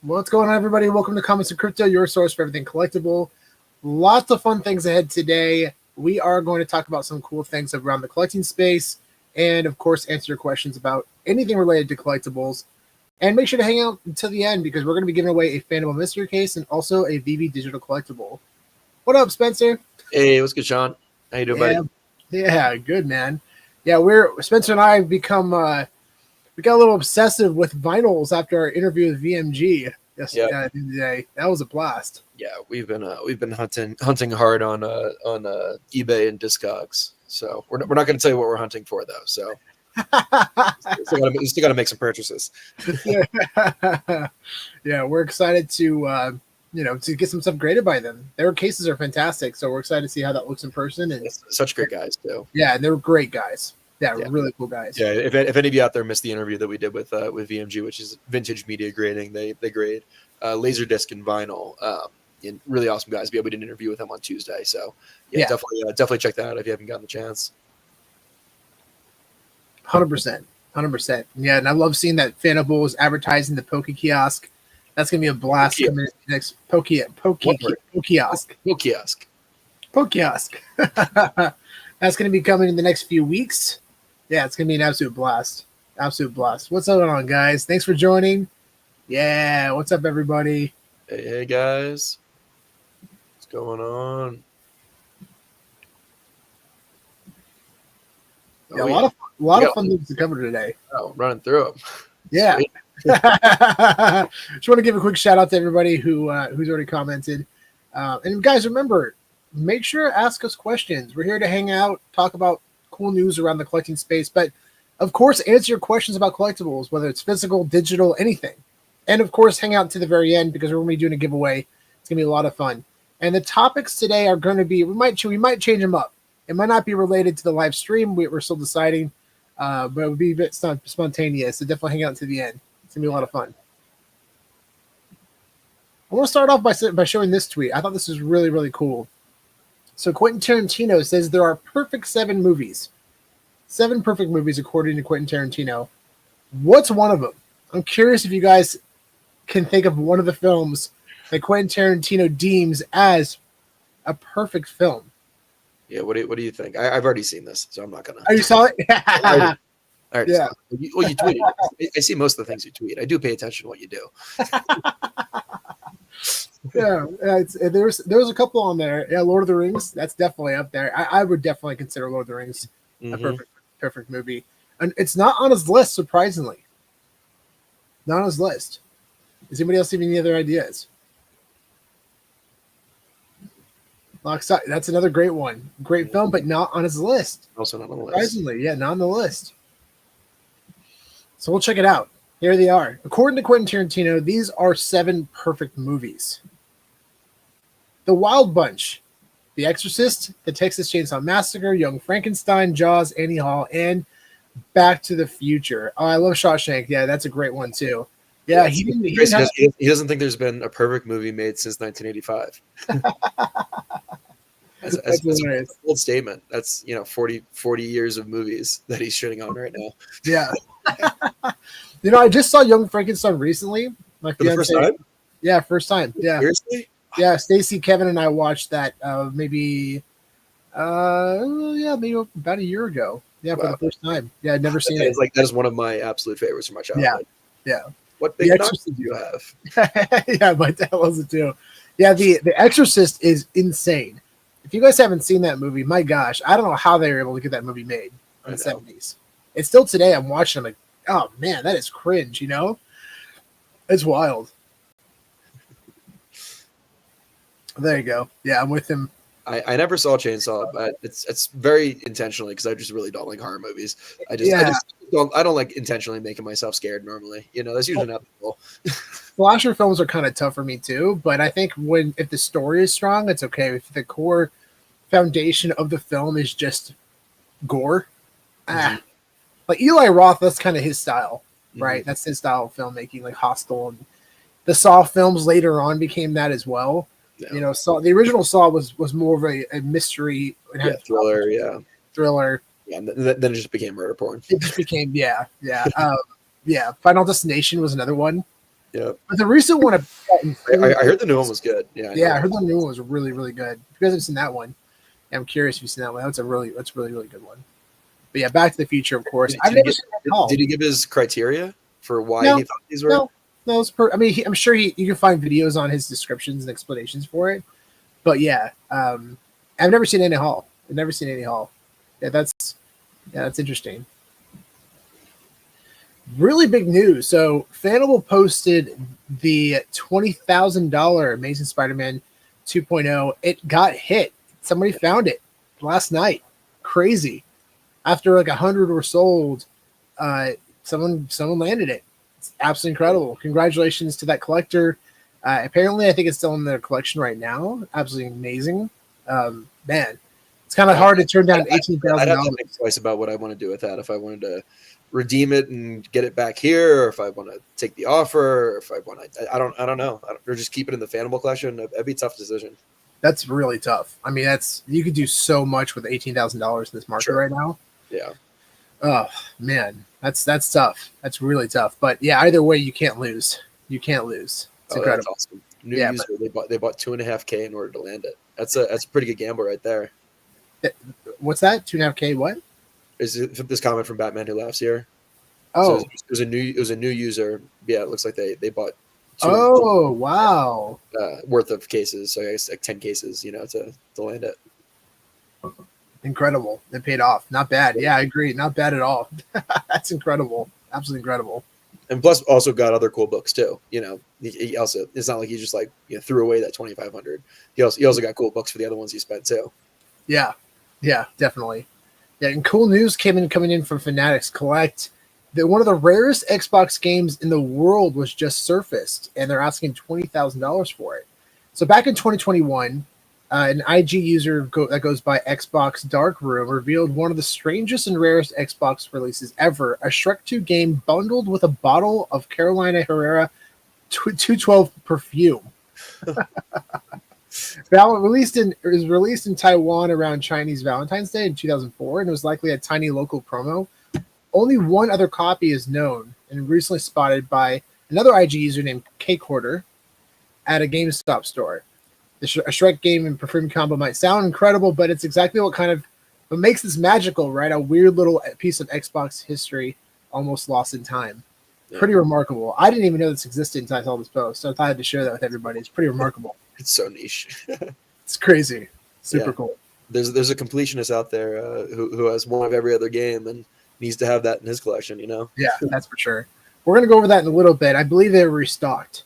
What's going on, everybody? Welcome to Comments of Crypto, your source for everything collectible. Lots of fun things ahead today. We are going to talk about some cool things around the collecting space and, of course, answer your questions about anything related to collectibles. And make sure to hang out until the end because we're going to be giving away a Fanable mystery case and also a VeVe digital collectible. What up, Spencer? Hey, what's good, Sean? How you doing, buddy? Yeah, good, man. Yeah, Spencer and I have become we got a little obsessive with vinyls after our interview with VMG today. That was a blast. Yeah, we've been hunting hard on eBay and Discogs. So we're not going to tell you what we're hunting for though. So still got to make some purchases. Yeah, we're excited to to get some stuff graded by them. Their cases are fantastic, so we're excited to see how that looks in person. And such great guys too. Yeah, and they're great guys. Yeah, really cool guys. Yeah, if any of you out there missed the interview that we did with VMG, which is vintage media grading, they grade laserdisc and vinyl. And really awesome guys. We did an interview with them on Tuesday, so definitely check that out if you haven't gotten the chance. 100%. Yeah, and I love seeing that Fanable is advertising the Poke Kiosk. That's gonna be a blast coming next Poke Kiosk. That's gonna be coming in the next few weeks. Yeah, it's gonna be an absolute blast. What's going on, guys? Thanks for joining. Yeah, what's up, everybody? Hey guys, what's going on? Yeah, a lot of fun things to cover today. Oh, running through them. Yeah. Just want to give a quick shout out to everybody who's already commented. And guys, remember, make sure to ask us questions. We're here to hang out, talk about cool news around the collecting space, but of course, answer your questions about collectibles, whether it's physical, digital, anything. And of course, hang out to the very end because we're going to be doing a giveaway. It's going to be a lot of fun. And the topics today are going to be, we might change them up. It might not be related to the live stream. We're still deciding, but it would be a bit spontaneous. So definitely hang out to the end. It's going to be a lot of fun. I want to start off by showing this tweet. I thought this was really, really cool. So Quentin Tarantino says there are perfect 7 movies. 7 perfect movies according to Quentin Tarantino. What's one of them? I'm curious if you guys can think of one of the films that Quentin Tarantino deems as a perfect film. Yeah, what do you think? I've already seen this, so I'm not gonna. Oh, you saw it? I already Yeah. Well, you tweeted. I see most of the things you tweet. I do pay attention to what you do. Yeah, there's a couple on there. Yeah, Lord of the Rings. That's definitely up there. I would definitely consider Lord of the Rings a perfect movie, and it's not on his list. Surprisingly, not on his list. Does anybody else have any other ideas? That's another great one. Great film, but not on his list. Also not on the list. Surprisingly, yeah, not on the list. So we'll check it out. Here they are. According to Quentin Tarantino, these are 7 perfect movies. The Wild Bunch, The Exorcist, The Texas Chainsaw Massacre, Young Frankenstein, Jaws, Annie Hall, and Back to the Future. Oh, I love Shawshank. Yeah, that's a great one too. Yeah, he doesn't think there's been a perfect movie made since 1985. That's a bold statement. That's 40 years of movies that he's shitting on right now. Yeah. I just saw Young Frankenstein recently. For the first time? Yeah, first time. Yeah. Seriously? Yeah, Stacy, Kevin, and I watched that maybe about a year ago. Yeah, for the first time. Yeah, I'd never seen it. That is one of my absolute favorites from my childhood. Yeah. What big knocks do you have? Yeah, my dad loves it too. Yeah, the Exorcist is insane. If you guys haven't seen that movie, my gosh, I don't know how they were able to get that movie made in the 70s. It's still today. I'm watching. I'm like, oh man, that is cringe. It's wild. There you go. Yeah, I'm with him. I never saw Chainsaw, but it's very intentionally because I just really don't like horror movies. I don't like intentionally making myself scared normally. That's usually not the goal. Slasher films are kind of tough for me too, but I think if the story is strong, it's okay. If the core foundation of the film is just gore, like Eli Roth, that's kind of his style, right? That's his style of filmmaking, like Hostel, and the Saw films later on became that as well. Yeah. Saw the original Saw was more of a mystery, thriller, thriller. Yeah, and then it just became murder porn. It just became Final Destination was another one. Yeah. But the recent one, I heard the new one was good. Yeah. I heard the new one was really, really good. If you guys haven't seen that one, I'm curious if you've seen that one. That's really, really good one. But yeah, Back to the Future, of course. I've never seen that at all. Did he give his criteria for why he thought these were? No, I mean, I'm sure you can find videos on his descriptions and explanations for it. But yeah, I've never seen Annie Hall. Yeah, that's interesting. Really big news. So Fanable posted the $20,000 Amazing Spider-Man 2.0. It got hit. Somebody found it last night. Crazy. After like 100 were sold, someone landed it. It's absolutely incredible. Congratulations to that collector. Apparently, I think it's still in their collection right now. Absolutely amazing. Man, it's kind of hard to turn down $18,000. I'd have to think twice about what I want to do with that. If I wanted to redeem it and get it back here, or if I want to take the offer, or if I want to, I don't know. Or just keep it in the Fanable collection. That'd be a tough decision. That's really tough. I mean, you could do so much with $18,000 in this market right now. Yeah. Oh man, that's tough. That's really tough. But yeah, either way, you can't lose. It's incredible. That's awesome. New user, they bought $2.5K in order to land it. That's a pretty good gamble right there. What's that? $2.5K? What? Is it this comment from Batman Who Laughs here? Oh, so it was a new user. Yeah, it looks like they bought. Wow. Worth of cases. So I guess like 10 cases, to land it. Incredible. It paid off. Not bad. Yeah, I agree. Not bad at all. That's incredible. Absolutely incredible. And plus, also got other cool books too. He also, it's not like he just threw away that 2,500. He also got cool books for the other ones he spent too. Yeah, definitely. Yeah, and cool news coming in from Fanatics Collect. That one of the rarest Xbox games in the world was just surfaced, and they're asking $20,000 for it. So back in 2021. An IG user that goes by Xbox Darkroom revealed one of the strangest and rarest Xbox releases ever, a Shrek 2 game bundled with a bottle of Carolina Herrera 212 perfume. It was released in Taiwan around Chinese Valentine's Day in 2004, and it was likely a tiny local promo. Only one other copy is known and recently spotted by another IG user named Cake Hoarder at a GameStop store. A Shrek game and perfume combo might sound incredible, but it's exactly what makes this magical, right? A weird little piece of Xbox history almost lost in time. Yeah. Pretty remarkable. I didn't even know this existed until I saw this post, so I thought I had to share that with everybody. It's pretty remarkable. It's so niche. It's crazy. Super cool. There's a completionist out there who has one of every other game and needs to have that in his collection, Yeah, that's for sure. We're going to go over that in a little bit. I believe they're restocked.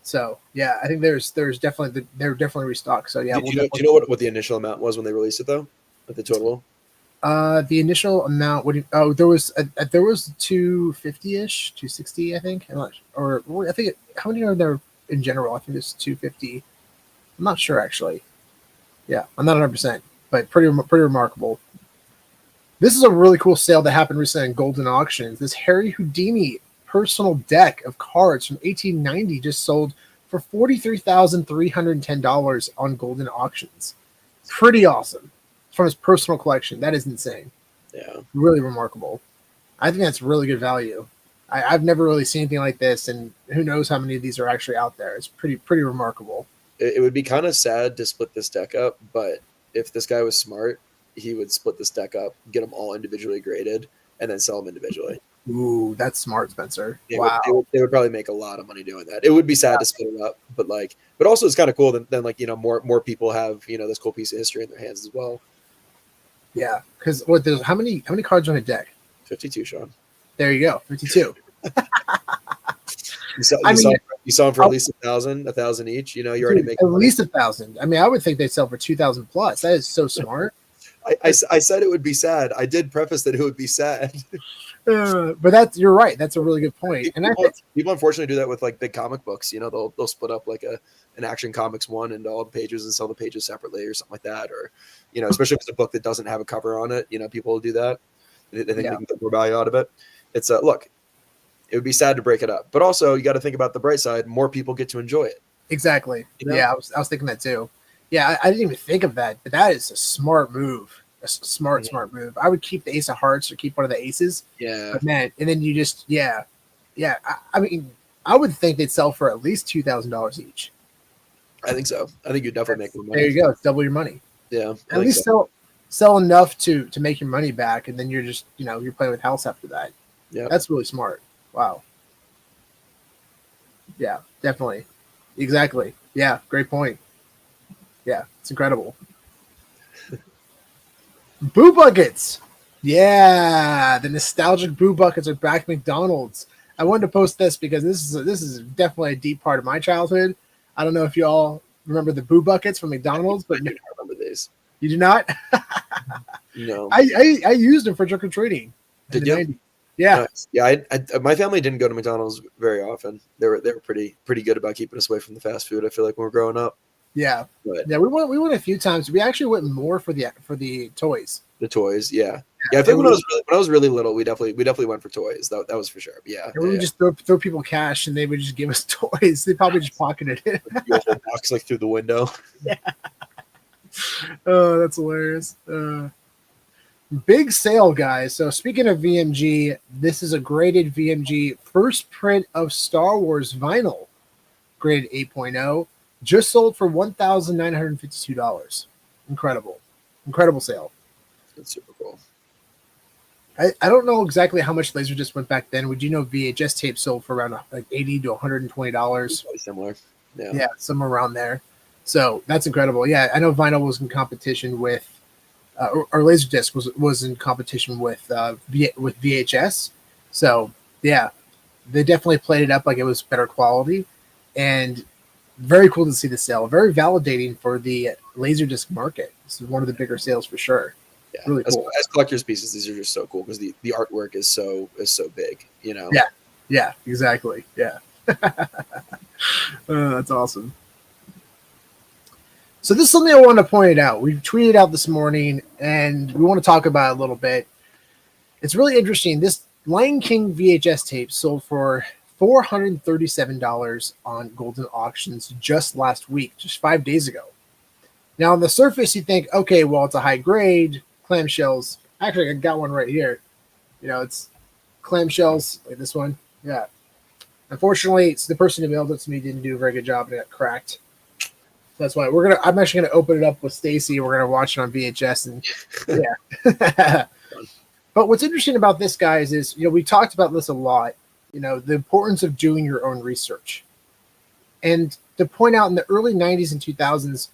So yeah, I think they're definitely restocked. So yeah, do you know what the initial amount was when they released it though? Like the total? The initial amount. There was 250-ish, 260, I think. I'm not, or I think how many are there in general? I think it's 250. I'm not sure actually. Yeah, I'm not 100%, but pretty remarkable. This is a really cool sale that happened recently on Golden Auctions. This Harry Houdini personal deck of cards from 1890 just sold for $43,310 on Golden Auctions. Pretty awesome. From his personal collection. That is insane. Yeah. Really remarkable. I think that's really good value. I've never really seen anything like this, and who knows how many of these are actually out there. It's pretty remarkable. It would be kind of sad to split this deck up, but if this guy was smart, he would split this deck up, get them all individually graded, and then sell them individually. Ooh, that's smart, Spencer. Wow. They would probably make a lot of money doing that. It would be sad to split it up, but also it's kind of cool then more people have, this cool piece of history in their hands as well. Yeah, because there's how many cards on a deck? 52, Sean. There you go, 52. You saw them for at least 1,000 each. You already make at least 1,000. I mean, I would think they'd sell for 2,000 plus. That is so smart. I said it would be sad. I did preface that it would be sad. But you're right. That's a really good point. People unfortunately do that with big comic books. They'll split up an Action Comics one into all the pages and sell the pages separately or something like that. Or especially if it's a book that doesn't have a cover on it. People will do that. They think they can get more value out of it. It's look. It would be sad to break it up, but also you got to think about the bright side. More people get to enjoy it. Exactly. Yeah, I was thinking that too. Yeah, I didn't even think of that, but that is a smart move. A smart move. I would keep the Ace of Hearts or keep one of the aces. Yeah. But man, and then you just I mean, I would think they'd sell for at least $2,000 each. I think so. I think you definitely make more money. There you go. It's double your money. Yeah. At least sell enough to make your money back, and then you're just, you're playing with house after that. Yeah. That's really smart. Wow. Yeah, definitely. Exactly. Yeah, great point. Yeah, it's incredible. Boo buckets. Yeah, the nostalgic boo buckets are back at McDonald's. I wanted to post this because this is definitely a deep part of my childhood. I don't know if you all remember the boo buckets from McDonald's, but I do not remember these. You do not? No. I used them for trick or treating. Did you? 90s. Yeah. Nice. Yeah. My family didn't go to McDonald's very often. They were pretty good about keeping us away from the fast food. I feel like when we were growing up. Yeah. But yeah. We went a few times. We actually went more for the toys. The toys. Yeah. Yeah. I think when I was really little, we definitely went for toys. That was for sure. Yeah. And we would just throw people cash, and they would just give us toys. They probably just pocketed it. The whole box like through the window. Yeah. Oh, that's hilarious. Big sale, guys. So speaking of VMG, this is a graded VMG first print of Star Wars vinyl, graded 8.0, just sold for $1,952. Incredible sale. That's super cool. I don't know exactly how much Laserdisc went back then. Would you know VHS tape sold for around like $80 to $120? Probably similar. Yeah, somewhere around there. So that's incredible. Yeah, I know vinyl was in competition with, or Laserdisc was in competition with VHS. So yeah, they definitely played it up like it was better quality, and very cool to see the sale. Very validating for the Laserdisc market. This is one of the bigger sales for sure. Yeah, really cool. As collector's pieces, these are just so cool because the artwork is so big. Yeah, exactly. Yeah, that's awesome. So this is something I want to point out. We tweeted out this morning, and we want to talk about it a little bit. It's really interesting. This Lion King VHS tape sold for $437 on Golden Auctions just last week, just 5 days ago. Now, on the surface, you think, okay, well, it's a high grade, clamshells. Actually, I got one right here. It's clamshells like this one. Yeah. Unfortunately, it's the person who mailed it to me didn't do a very good job, and it got cracked. That's why I'm actually gonna open it up with Stacy. We're gonna watch it on VHS, and yeah. But what's interesting about this, guys, is we talked about this a lot. The importance of doing your own research, and to point out in the early '90s and 2000s,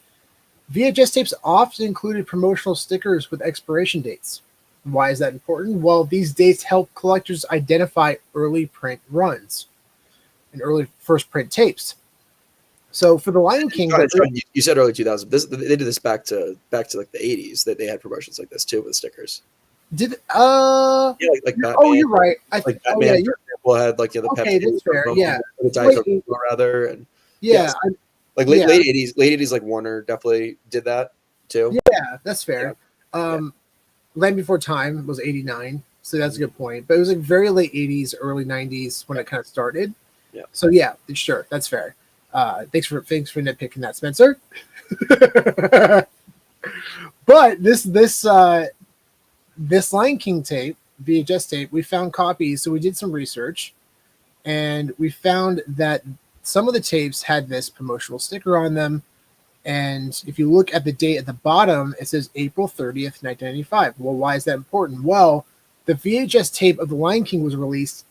VHS tapes often included promotional stickers with expiration dates. Why is that important? Well, these dates help collectors identify early print runs and early first print tapes. So for the Lion King, you said early 2000s. They did this back to like the 80s. That they had promotions like this too with stickers. Did yeah, like Batman. Oh, you're right. Like Batman, for example, had like the okay, that's fair. Yeah, the rather, and yeah, like late 80s, like Warner definitely did that too. Yeah, that's fair. Yeah. Land Before Time was 89, so that's a good point. But it was like very late 80s, early 90s when it kind of started. Yeah. So yeah, sure, that's fair. Thanks for nitpicking that, Spencer. But this Lion King tape, VHS tape, we found copies. So we did some research, and we found that some of the tapes had this promotional sticker on them. And if you look at the date at the bottom, it says April 30th, 1995. Well, why is that important? Well, the VHS tape of The Lion King was released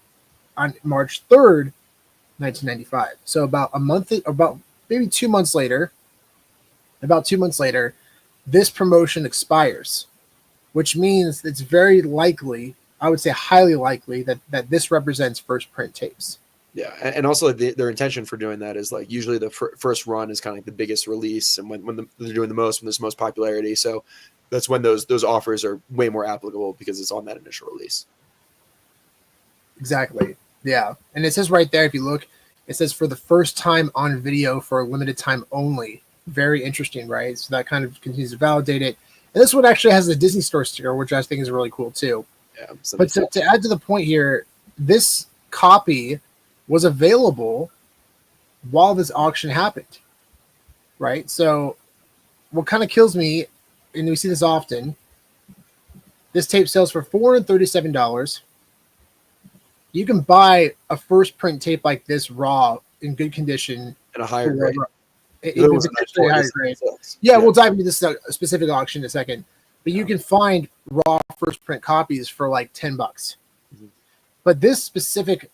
on March 3rd, 1995. So about maybe 2 months later, this promotion expires, which means it's very likely, I would say highly likely, that this represents first print tapes. Yeah, and also their intention for doing that is like usually the first run is kind of like the biggest release, and when they're doing the most, when there's most popularity. So that's when those offers are way more applicable because it's on that initial release. Exactly. Yeah, and it says right there, if you look, it says for the first time on video for a limited time only. Very interesting, right? So that kind of continues to validate it. And this one actually has the Disney Store sticker, which I think is really cool too. Yeah. But to add to the point here, this copy was available while this auction happened, right? So what kind of kills me, and we see this often, this tape sells for $437. You can buy a first print tape like this raw in good condition and a higher grade. It was potentially a higher grade. Yeah, we'll dive into this specific auction in a second. But you can find raw first print copies for like $10. Mm-hmm. But this specific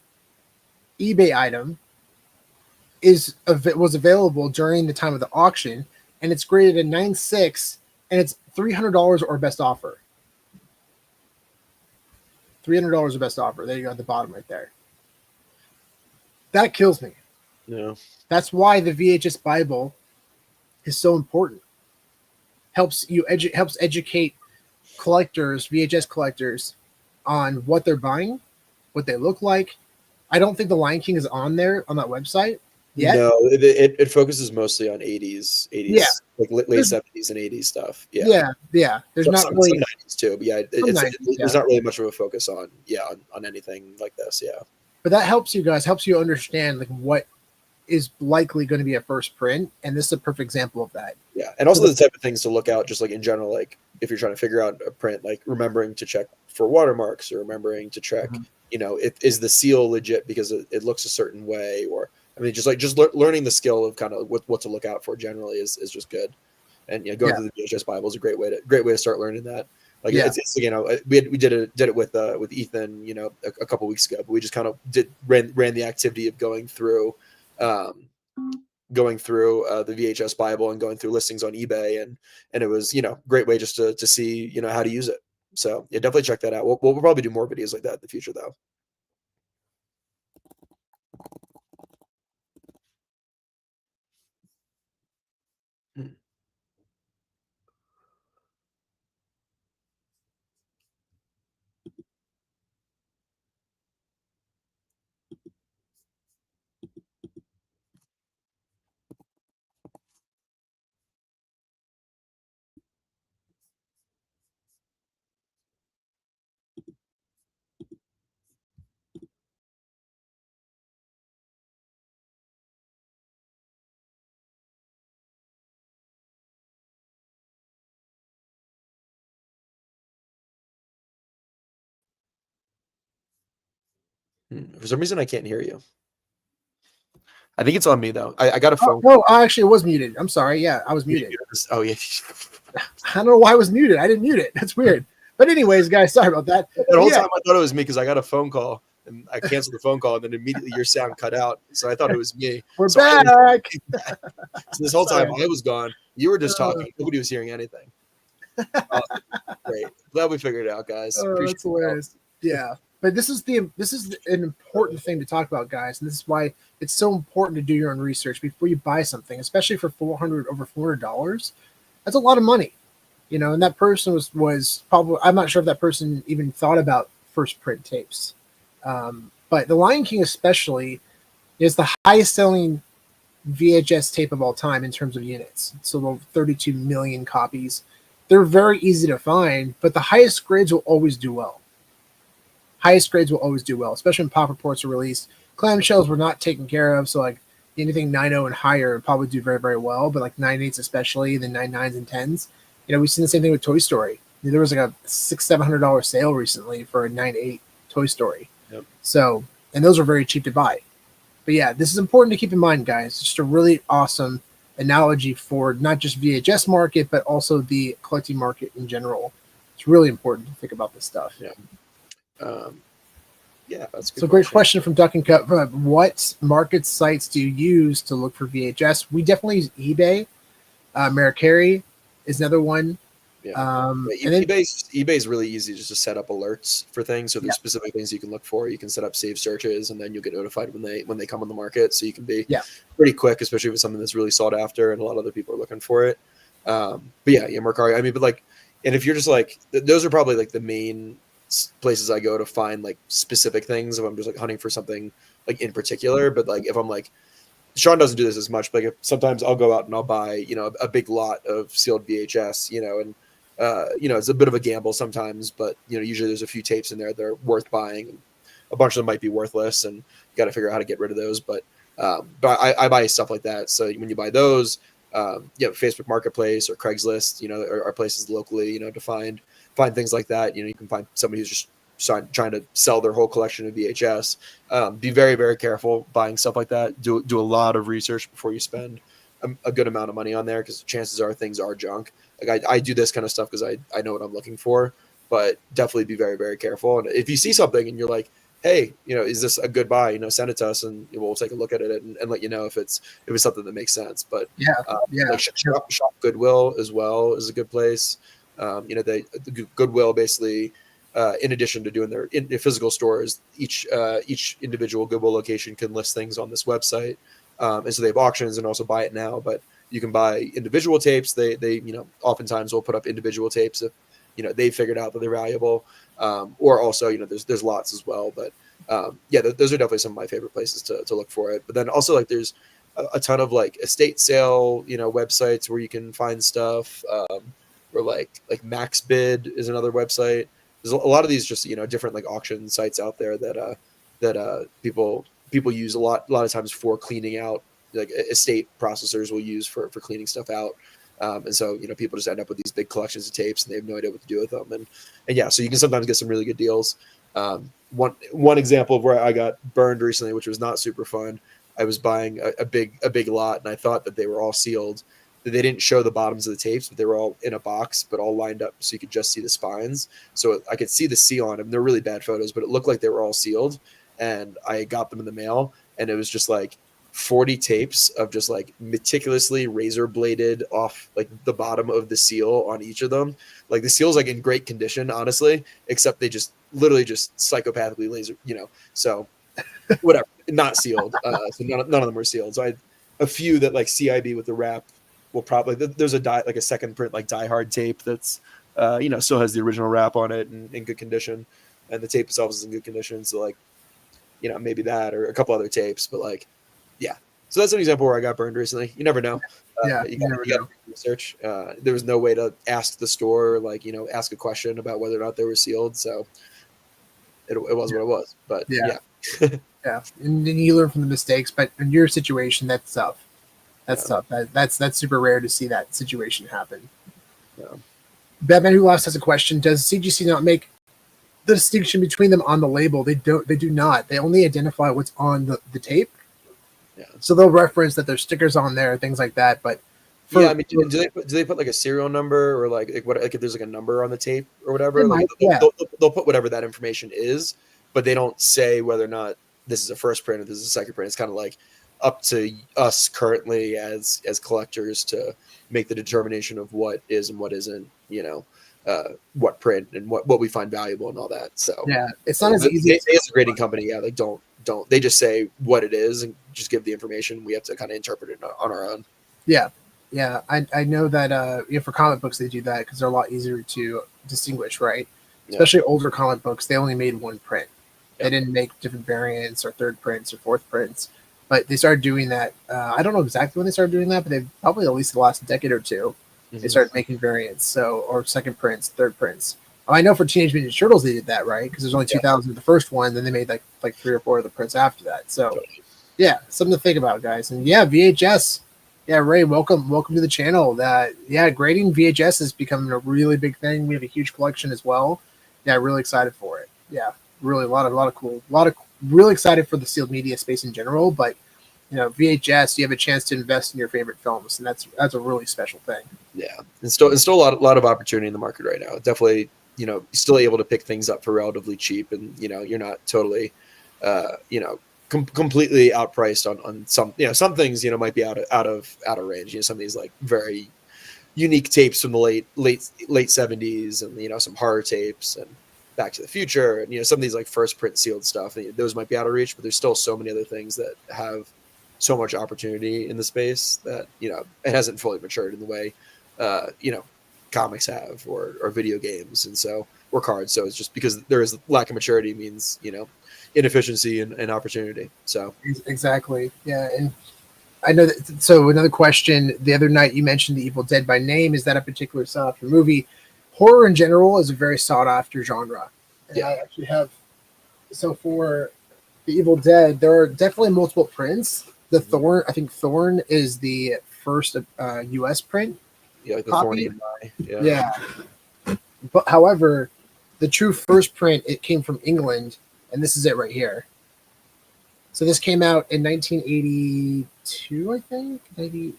eBay item was available during the time of the auction, and it's graded a 9.6, and it's $300 or best offer. $300 or best offer. There you go at the bottom right there. That kills me. Yeah. That's why the VHS Bible is so important. Helps educate collectors, VHS collectors, on what they're buying, what they look like. I don't think the Lion King is on there on that website yet. No, it focuses mostly on 80s, like late 70s and 80s stuff. Yeah. There's not really some 90s too, but there's not really much of a focus on anything like this. Yeah, but that helps you understand like what is likely going to be a first print, and this is a perfect example of that. Yeah, and also the type of things to look out, just like in general, like if you're trying to figure out a print, like remembering to check for watermarks or remembering to check, is the seal legit because it looks a certain way, or I mean, just learning the skill of kind of what to look out for generally is just good. And going through the VHS Bible is a great way to start learning that. Like it's we did it with Ethan, a couple weeks ago, but we just kind of ran the activity of going through the VHS Bible and going through listings on eBay, and it was great way just to see how to use it. So yeah, definitely check that out. We'll probably do more videos like that in the future though. For some reason, I can't hear you. I think it's on me though. I got a phone. No, actually, it was muted. I'm sorry. Yeah, I was muted. Oh yeah. I don't know why I was muted. I didn't mute it. That's weird. But anyways, guys, sorry about that. That whole time I thought it was me because I got a phone call and I canceled the phone call, and then immediately your sound cut out. So I thought it was me. We're back. So this whole time I was gone. You were just talking. Nobody was hearing anything. Great. Glad we figured it out, guys. That's hilarious. Yeah. But this is an important thing to talk about, guys, and this is why it's so important to do your own research before you buy something, especially for over $400. That's a lot of money, And that person was probably, I'm not sure if that person even thought about first print tapes, but the Lion King especially is the highest selling VHS tape of all time in terms of units. It's over 32 million copies. They're very easy to find, but the highest grades will always do well. Especially when pop reports are released. Clamshells were not taken care of, so like anything 9.0 and higher would probably do very, very well, but like 9.8s especially, then 9.9s and 10s. We've seen the same thing with Toy Story. There was like a $600-700 sale recently for a 9.8 Toy Story. Yep. So, and those are very cheap to buy. But yeah, this is important to keep in mind, guys. It's just a really awesome analogy for not just VHS market, but also the collecting market in general. It's really important to think about this stuff. Yeah. That's a good. So great question from Duck and Cup. What market sites do you use to look for VHS? We definitely use eBay. Mercari is another one. Yeah. eBay is really easy just to set up alerts for things. So there's specific things you can look for. You can set up saved searches, and then you'll get notified when they come on the market. So you can be pretty quick, especially if it's something that's really sought after and a lot of other people are looking for it. Mercari. I mean, but like, and if you're just like, those are probably like the main places I go to find like specific things if I'm just like hunting for something like in particular. But like if I'm like, Sean doesn't do this as much, but like sometimes I'll go out and I'll buy a big lot of sealed VHS, and it's a bit of a gamble sometimes, but usually there's a few tapes in there that are worth buying. A bunch of them might be worthless, and you got to figure out how to get rid of those. But I buy stuff like that. So when you buy those, Facebook Marketplace or Craigslist, are places locally, to find things like that. You can find somebody who's just trying to sell their whole collection of VHS. Be very, very careful buying stuff like that. Do a lot of research before you spend a good amount of money on there, because chances are things are junk. Like I do this kind of stuff because I know what I'm looking for, but definitely be very, very careful. And if you see something and you're like, hey, is this a good buy? Send it to us and we'll take a look at it and let you know if it's something that makes sense. But like shop Goodwill as well is a good place. The Goodwill basically, in addition to doing their physical stores, each individual Goodwill location can list things on this website, and so they have auctions and also buy it now. But you can buy individual tapes. They oftentimes will put up individual tapes if they figured out that they're valuable, or also there's lots as well. But those are definitely some of my favorite places to look for it. But then also like there's a ton of like estate sale websites where you can find stuff, or like MaxBid is another website. There's a lot of these just different like auction sites out there that people use a lot of times for cleaning out, like estate processors will use for cleaning stuff out. And so, people just end up with these big collections of tapes and they have no idea what to do with them. And yeah, so you can sometimes get some really good deals. One example of where I got burned recently, which was not super fun. I was buying a big lot and I thought that they were all sealed. They didn't show the bottoms of the tapes, but they were all in a box, but all lined up so you could just see the spines. So I could see the seal on them. They're really bad photos, but it looked like they were all sealed. And I got them in the mail and it was just like 40 tapes of just like meticulously razor bladed off like the bottom of the seal on each of them. Like the seal's like in great condition, honestly, except they just literally just psychopathically laser, so whatever, not sealed. So none of them were sealed. So I had a few that like CIB with the wrap will probably, there's a second print, like Die Hard tape that's, still has the original wrap on it and in good condition. And the tape itself is in good condition. So like, maybe that or a couple other tapes, but like, yeah. So that's an example where I got burned recently. You never know. You got to research. There was no way to ask the store, ask a question about whether or not they were sealed. So it was what it was. But yeah. Yeah. And then you learn from the mistakes. But in your situation, that's tough. That's tough. That's super rare to see that situation happen. Yeah. Batman Who Lost has a question. Does CGC not make the distinction between them on the label? They do not. They only identify what's on the tape. Yeah. So they'll reference that there's stickers on there, things like that. But do they put like a serial number or like what, like if there's like a number on the tape or whatever? They'll put whatever that information is, but they don't say whether or not this is a first print or this is a second print. It's kind of like up to us currently as collectors to make the determination of what is and what isn't, what print and what we find valuable and all that. So yeah, it's not as easy. As a grading company, they don't. They just say what it is and just give the information. We have to kind of interpret it on our own. Yeah. I know that for comic books they do that because they're a lot easier to distinguish, right? Yeah. Especially older comic books, they only made one print. Yeah. They didn't make different variants or third prints or fourth prints. But they started doing that. I don't know exactly when they started doing that, but they've probably at least the last decade or two. Mm-hmm. They started making variants, or second prints, third prints. I know for Teenage Mutant Ninja Turtles they did that, right? Because there's only 2,000 of the first one, then they made like 3 or 4 of the prints after that. So, yeah, something to think about, guys. And yeah, VHS. Yeah, Ray, welcome to the channel. Grading VHS is becoming a really big thing. We have a huge collection as well. Yeah, really excited for it. Yeah, really a lot of really excited for the sealed media space in general. But VHS, you have a chance to invest in your favorite films, and that's a really special thing. Yeah, and still a lot of opportunity in the market right now. Definitely. Still able to pick things up for relatively cheap, and you're not totally, completely outpriced on some. Some things might be out of range. Some of these like very unique tapes from the late 70s, and some horror tapes and Back to the Future, and some of these like first print sealed stuff. Those might be out of reach, but there's still so many other things that have so much opportunity in the space that it hasn't fully matured in the way comics have or video games, and so or cards. So it's just because there is lack of maturity means inefficiency and opportunity. So exactly, yeah. And I know that. So another question: the other night you mentioned The Evil Dead by Name. Is that a particular sought after movie? Horror in general is a very sought after genre. And I actually have. So for The Evil Dead, there are definitely multiple prints. The Thorn, I think Thorn is the first U.S. print. Yeah, like the Thorny and I. Yeah. But however, the true first print, it came from England, and this is it right here. So this came out in 1982, I think. 90,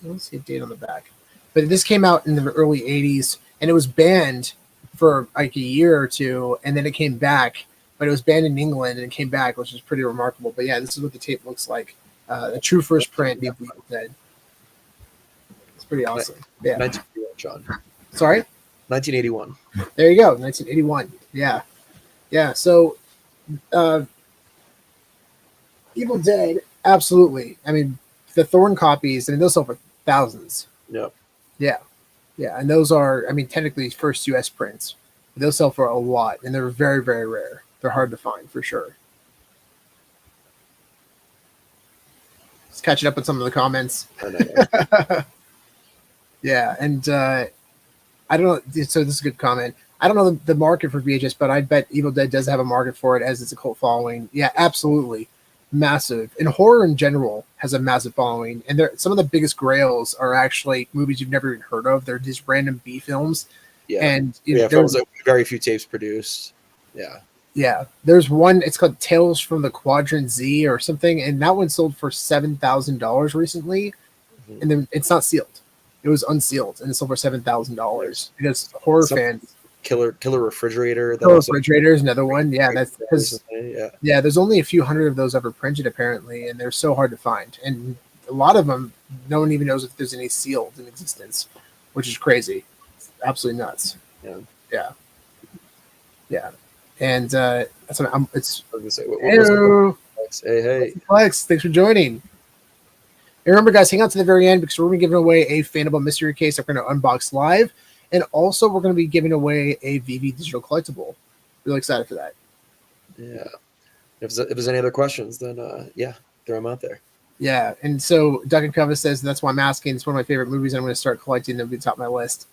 I don't see a date on the back, but this came out in the early 80s, and it was banned for like a year or two, and then it came back. But it was banned in England and it came back, which is pretty remarkable. But yeah, this is what the tape looks like. A true first print, Evil Dead. It's pretty awesome. Yeah. 1981, John. Sorry? 1981. There you go, 1981. Yeah. Yeah, so Evil Dead, absolutely. I mean, the Thorn copies, I mean, those sell for thousands. Yep. Yeah. Yeah, and those are, I mean, technically first US prints. They'll sell for a lot, and they're very, very rare. They're hard to find for sure. Just catching up with some of the comments. Yeah, and I don't know. So this is a good comment. I don't know the market for VHS, but I bet Evil Dead does have a market for it as it's a cult following. Yeah, absolutely. Massive. And horror in general has a massive following. And some of the biggest grails are actually movies you've never even heard of. They're these random B films. Yeah. And films like very few tapes produced. Yeah. Yeah. There's one, it's called Tales from the Quadrant Z or something. And that one sold for $7,000 recently. Mm-hmm. And then it's not sealed. It was unsealed and it sold for $7,000 because horror fans. Killer Refrigerator. Killer Refrigerator is another one. Yeah, that's because yeah, there's only a few hundred of those ever printed apparently, and they're so hard to find. And a lot of them, no one even knows if there's any sealed in existence, which is crazy. It's absolutely nuts. Yeah. And that's what it's. I was gonna say, hello. Hey. Flex, thanks for joining. And remember, guys, hang out to the very end because we're going to be giving away a Fanable mystery case that we're going to unbox live. And also, we're going to be giving away a VeVe digital collectible. Really excited for that. Yeah. If there's any other questions, then throw them out there. Yeah. And so Duncan Covey says, that's why I'm asking. It's one of my favorite movies. I'm going to start collecting. They'll be top of my list.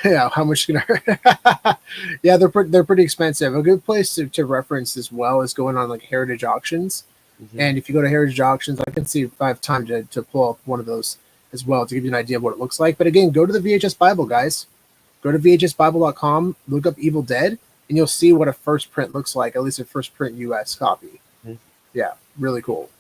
Yeah. How much can I? Yeah, they're pretty expensive. A good place to reference as well is going on like heritage auctions. Mm-hmm. And if you go to heritage auctions, I can see if I have time to pull up one of those as well to give you an idea of what it looks like. But again, go to the VHS Bible, guys. Go to VHSBible.com, look up Evil Dead, and you'll see what a first print looks like, at least a first print US copy. Mm-hmm. Yeah, really cool.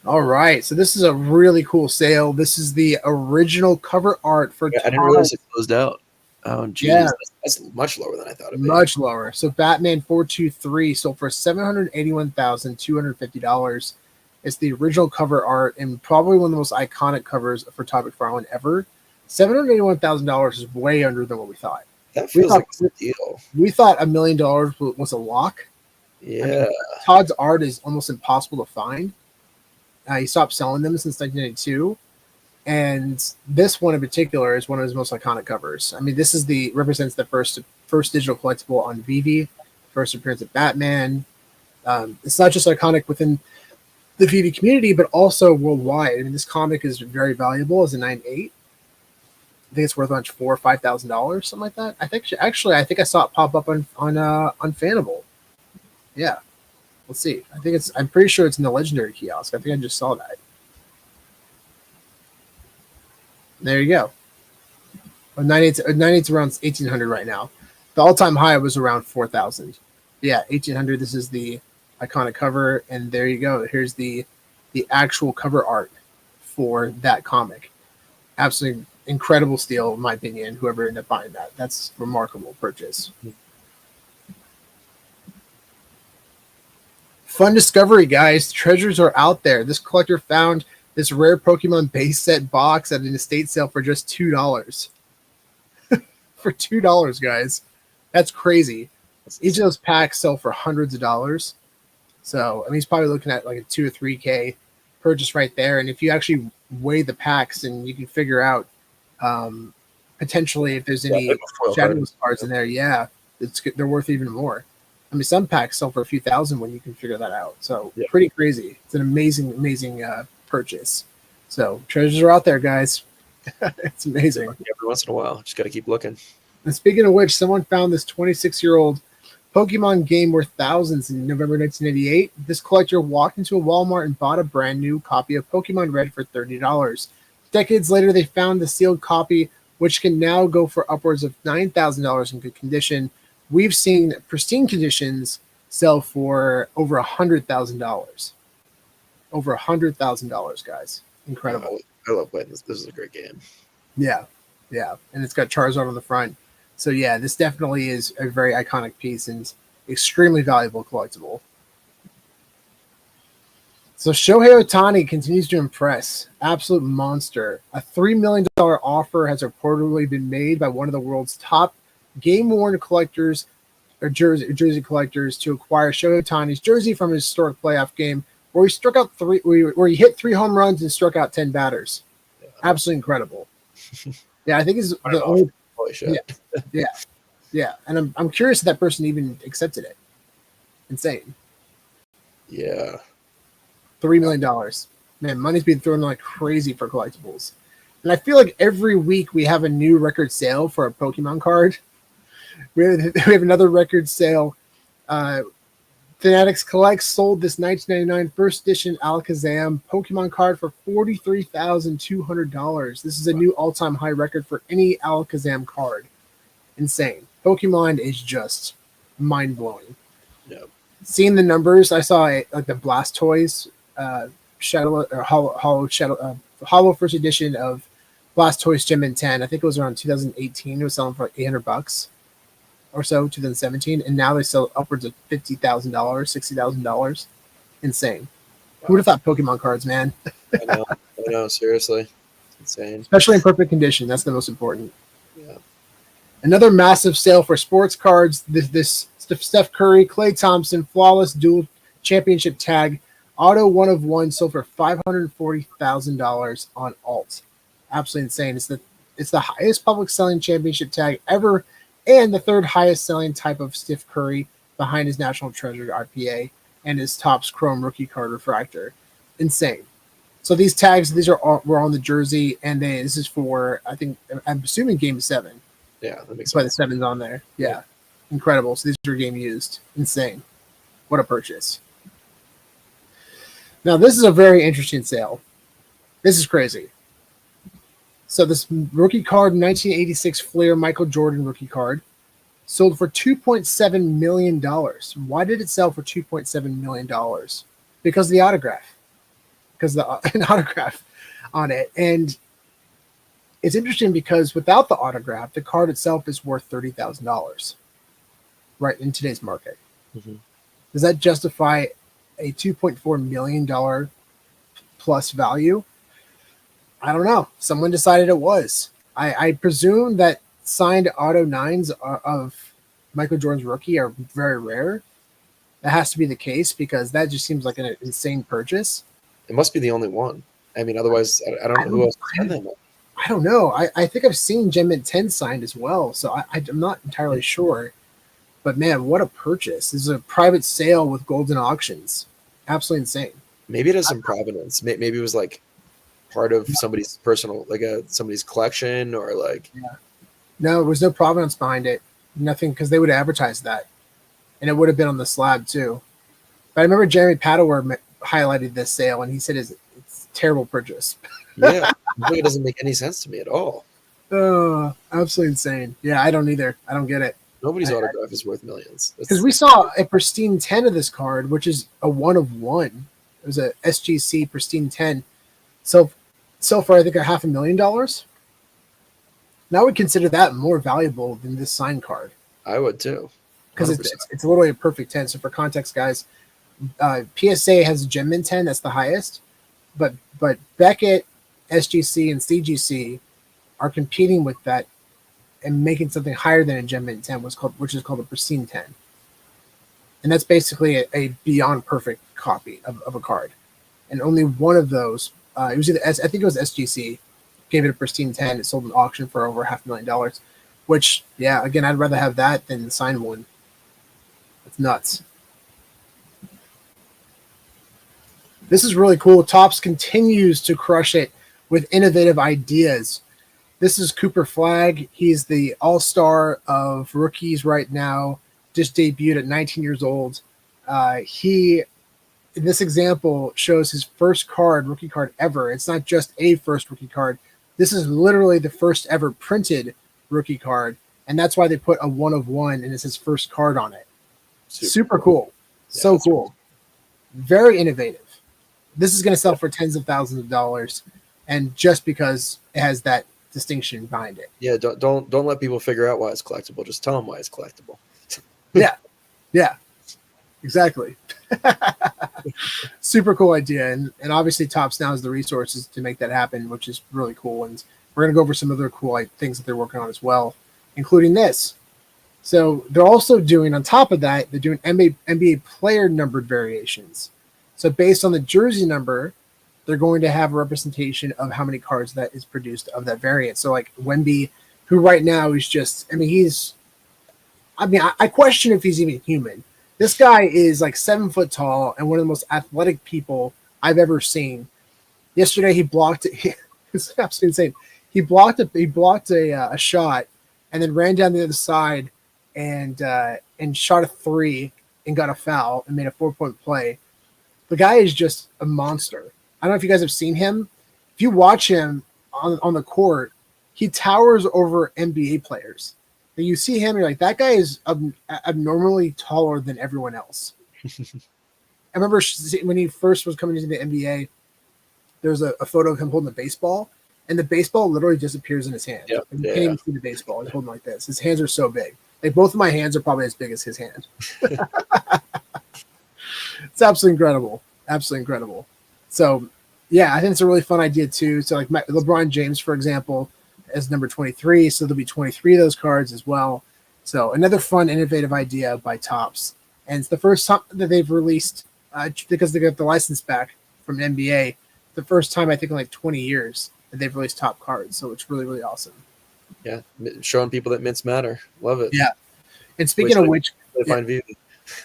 All right, so this is a really cool sale. This is the original cover art for I didn't realize it closed out. Oh, geez. Yeah. That's much lower than I thought it would be. Much lower. So Batman 423 sold for $781,250. It's the original cover art and probably one of the most iconic covers for Todd McFarlane ever. $781,000 is way under than what we thought. That feels like a deal. We thought $1 million was a lock. Yeah. I mean, Todd's art is almost impossible to find. He stopped selling them since 1992. And this one in particular is one of his most iconic covers. I mean, this is represents the first digital collectible on VeVe, first appearance of Batman. It's not just iconic within the VeVe community, but also worldwide. I mean, this comic is very valuable as a 9.8. I think it's worth around $4,000 or $5,000, something like that. I think I think I saw it pop up on Fanable. Yeah, let's see. I'm pretty sure it's in the Legendary kiosk. I think I just saw that. There you go. 9.8's around 1,800 right now. The all-time high was around 4,000. Yeah, 1,800. This is the iconic cover, and there you go. Here's the actual cover art for that comic. Absolutely incredible steal, in my opinion. Whoever ended up buying that's remarkable purchase. Fun discovery, guys. Treasures are out there. This collector found this rare Pokemon base set box at an estate sale for just $2. For $2, guys. That's crazy. Each of those packs sell for hundreds of dollars. So, I mean, he's probably looking at like a 2 or 3K purchase right there. And if you actually weigh the packs and you can figure out potentially if there's any Shadowless cards in there, they're worth even more. I mean, some packs sell for a few thousand when you can figure that out. So, pretty crazy. It's an amazing, amazing purchase. So, treasures are out there, guys. It's amazing. Every once in a while, just got to keep looking. And speaking of which, someone found this 26-year-old Pokemon game worth thousands in November 1988. This collector walked into a Walmart and bought a brand new copy of Pokemon Red for $30. Decades later, they found the sealed copy, which can now go for upwards of $9,000 in good condition. We've seen pristine conditions sell for over $100,000. Over $100,000, guys. Incredible. I love playing this. This is a great game. Yeah. And it's got Charizard on the front. So yeah, this definitely is a very iconic piece and extremely valuable collectible. So Shohei Ohtani continues to impress. Absolute monster. A $3 million offer has reportedly been made by one of the world's top game-worn collectors or jersey collectors to acquire Shohei Ohtani's jersey from his historic playoff game where he hit 3 home runs and struck out 10 batters. Yeah. Absolutely incredible. Yeah, I think it's the only. Holy shit. Yeah. And I'm curious if that person even accepted it. Insane. Yeah. $3 million. Man, money's being thrown like crazy for collectibles. And I feel like every week we have a new record sale for a Pokemon card. We have another record sale. Fanatics Collects sold this 1999 first edition Alakazam Pokemon card for $43,200. This is a new all-time high record for any Alakazam card. Insane. Pokemon is just mind-blowing. Yep. Seeing the numbers, I saw like the Blastoise Shadow or Hollow first edition of Blastoise Gem in 10. I think it was around 2018. It was selling for like $800 or so, 2017, and now they sell upwards of $50,000, $60,000. Insane. Wow. Who would have thought Pokemon cards, man? I know, seriously. It's insane. Especially in perfect condition. That's the most important. Yeah. Another massive sale for sports cards. This Steph Curry, Klay Thompson, flawless dual championship tag, auto 1 of 1 sold for $540,000 on alt. Absolutely insane. It's the highest public selling championship tag ever, and the third highest selling type of Steph Curry behind his National Treasure RPA and his Topps Chrome rookie card refractor. Insane. So these tags, were on the jersey, and this is for, I'm assuming Game 7. Yeah, that makes sense. But the 7's on there. Yeah. Incredible. So these are game used. Insane. What a purchase. Now, this is a very interesting sale. This is crazy. So this rookie card, 1986 Flair Michael Jordan rookie card, sold for $2.7 million. Why did it sell for $2.7 million? Because of the autograph. Because of an autograph on it. And it's interesting because without the autograph, the card itself is worth $30,000. Right, in today's market. Mm-hmm. Does that justify a $2.4 million plus value? I don't know. Someone decided it was. I presume that signed auto 9s of Michael Jordan's rookie are very rare. That has to be the case because that just seems like an insane purchase. It must be the only one. I mean, otherwise, I don't know who else signed them. I don't know. I think I've seen Gem Mint 10 signed as well, so I'm not entirely sure. But man, what a purchase. This is a private sale with golden auctions. Absolutely insane. Maybe it has some provenance. Maybe it was like part of somebody's personal, like somebody's collection or like. Yeah. No, there was no provenance behind it. Nothing, because they would advertise that. And it would have been on the slab too. But I remember Jeremy Padower highlighted this sale and he said it's a terrible purchase. Yeah. It doesn't make any sense to me at all. Oh, absolutely insane. Yeah, I don't either. I don't get it. Nobody's autograph is worth millions. Because we saw a pristine 10 of this card, which is a 1 of 1. It was a SGC pristine 10. So far, I think $500,000. Now I would consider that more valuable than this signed card. I would too. Because it's literally a perfect 10. So for context, guys, PSA has a Gem Mint 10. That's the highest. But Beckett, SGC, and CGC are competing with that and making something higher than a Gem Mint 10, which is called a pristine 10. And that's basically a beyond perfect copy of a card. And only one of those, it was I think it was SGC, gave it a pristine 10. It sold an auction for over $500,000, which, yeah, again, I'd rather have that than sign one. It's nuts. This is really cool. Topps continues to crush it with innovative ideas. This is Cooper Flagg. He's the all-star of rookies right now. Just debuted at 19 years old. He this example shows his first card, rookie card ever. It's not just a first rookie card. This is literally the first ever printed rookie card, and that's why they put a 1 of 1, and it's his first card on it. Super cool. Yeah, so cool. Very innovative. This is going to sell for tens of thousands of dollars, and just because it has that distinction behind it. Yeah, don't let people figure out why it's collectible. Just tell them why it's collectible. Yeah, exactly. Super cool idea, and obviously Topps now has the resources to make that happen, which is really cool. And we're going to go over some other cool things that they're working on as well, including this. So they're also doing, on top of that, they're doing NBA player numbered variations. So based on the jersey number, they're going to have a representation of how many cards that is produced of that variant. So like Wemby, who right now is just, I question if he's even human. This guy is like 7 foot tall and one of the most athletic people I've ever seen. Yesterday he blocked it. It's absolutely insane. He blocked a shot and then ran down the other side and shot a 3 and got a foul and made a 4-point play. The guy is just a monster. I don't know if you guys have seen him. If you watch him on the court, he towers over NBA players. And you see him, you're like, that guy is abnormally taller than everyone else. I remember when he first was coming into the NBA, there was a photo of him holding a baseball, and the baseball literally disappears in his hand. Yep. You can't even see the baseball. He's holding like this. His hands are so big. Like both of my hands are probably as big as his hand. It's absolutely incredible. Absolutely incredible. So, yeah, I think it's a really fun idea too. So, like LeBron James, for example, as number 23, so there'll be 23 of those cards as well. So, another fun, innovative idea by Topps, and it's the first time that they've released because they got the license back from NBA. The first time I think in like 20 years that they've released top cards. So it's really, really awesome. Yeah, showing people that mints matter. Love it. Yeah, and speaking of which, they find VeVe.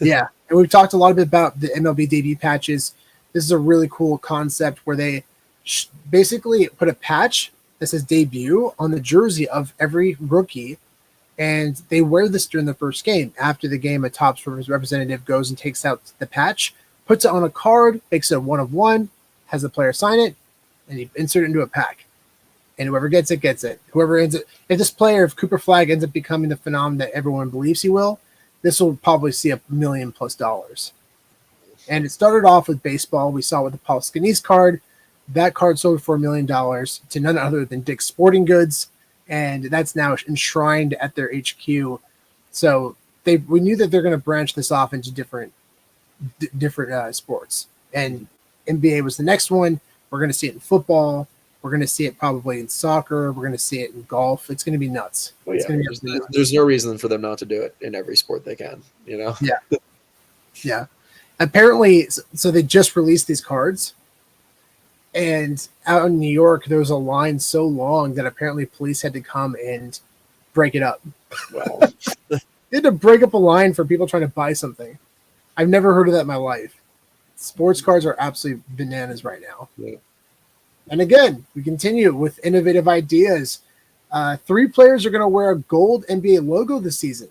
Yeah, and we've talked a lot bit about the MLB debut patches. This is a really cool concept where they basically put a patch that says debut on the jersey of every rookie, and they wear this during the first game. After the game, a Topps representative goes and takes out the patch, puts it on a card, makes it a 1 of 1, has the player sign it, and you insert it into a pack. And whoever gets it, gets it. Whoever ends it, if Cooper Flag ends up becoming the phenomenon that everyone believes he will, this will probably see $1 million+. And it started off with baseball. We saw with the Paul Skenes card. That card sold for $1 million to none other than Dick's Sporting Goods, and that's now enshrined at their HQ. So we knew that they're going to branch this off into different sports. And NBA was the next one. We're going to see it in football. We're going to see it probably in soccer. We're going to see it in golf. It's going to be nuts. Well, yeah, there's no reason for them not to do it in every sport they can, you know? Yeah. Yeah. Apparently, so they just released these cards. And out in New York, there was a line so long that apparently police had to come and break it up. Wow. They had to break up a line for people trying to buy something. I've never heard of that in my life. Sports cards are absolutely bananas right now. Yeah. And again, we continue with innovative ideas. 3 players are going to wear a gold NBA logo this season.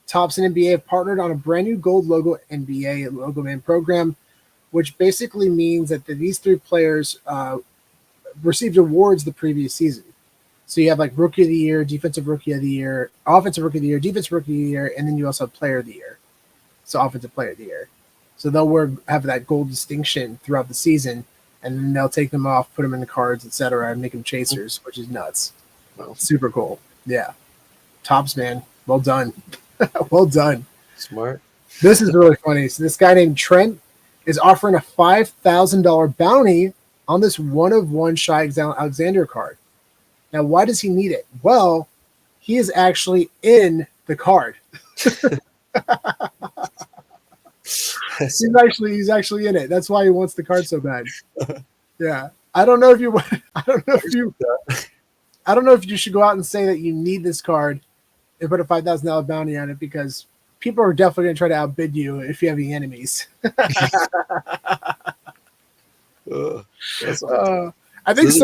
Topps and NBA have partnered on a brand new gold logo NBA Logo Man program, which basically means that these 3 players received awards the previous season. So you have like Rookie of the Year, Defensive Rookie of the Year, Offensive Rookie of the Year, Defensive Rookie of the Year, and then you also have Player of the Year. So Offensive Player of the Year. So they'll have that gold distinction throughout the season, and then they'll take them off, put them in the cards, etc., and make them chasers, which is nuts. Wow. Super cool. Yeah. Topps, man. Well done. Well done. Smart. This is really funny. So this guy named Trent is offering a $5,000 bounty on this 1 of 1 Shai Alexander card. Now, why does he need it? Well, he is actually in the card. He's actually in it. That's why he wants the card so bad. Yeah. I don't know if you should go out and say that you need this card and put a $5,000 bounty on it, because people are definitely going to try to outbid you if you have any enemies. I think This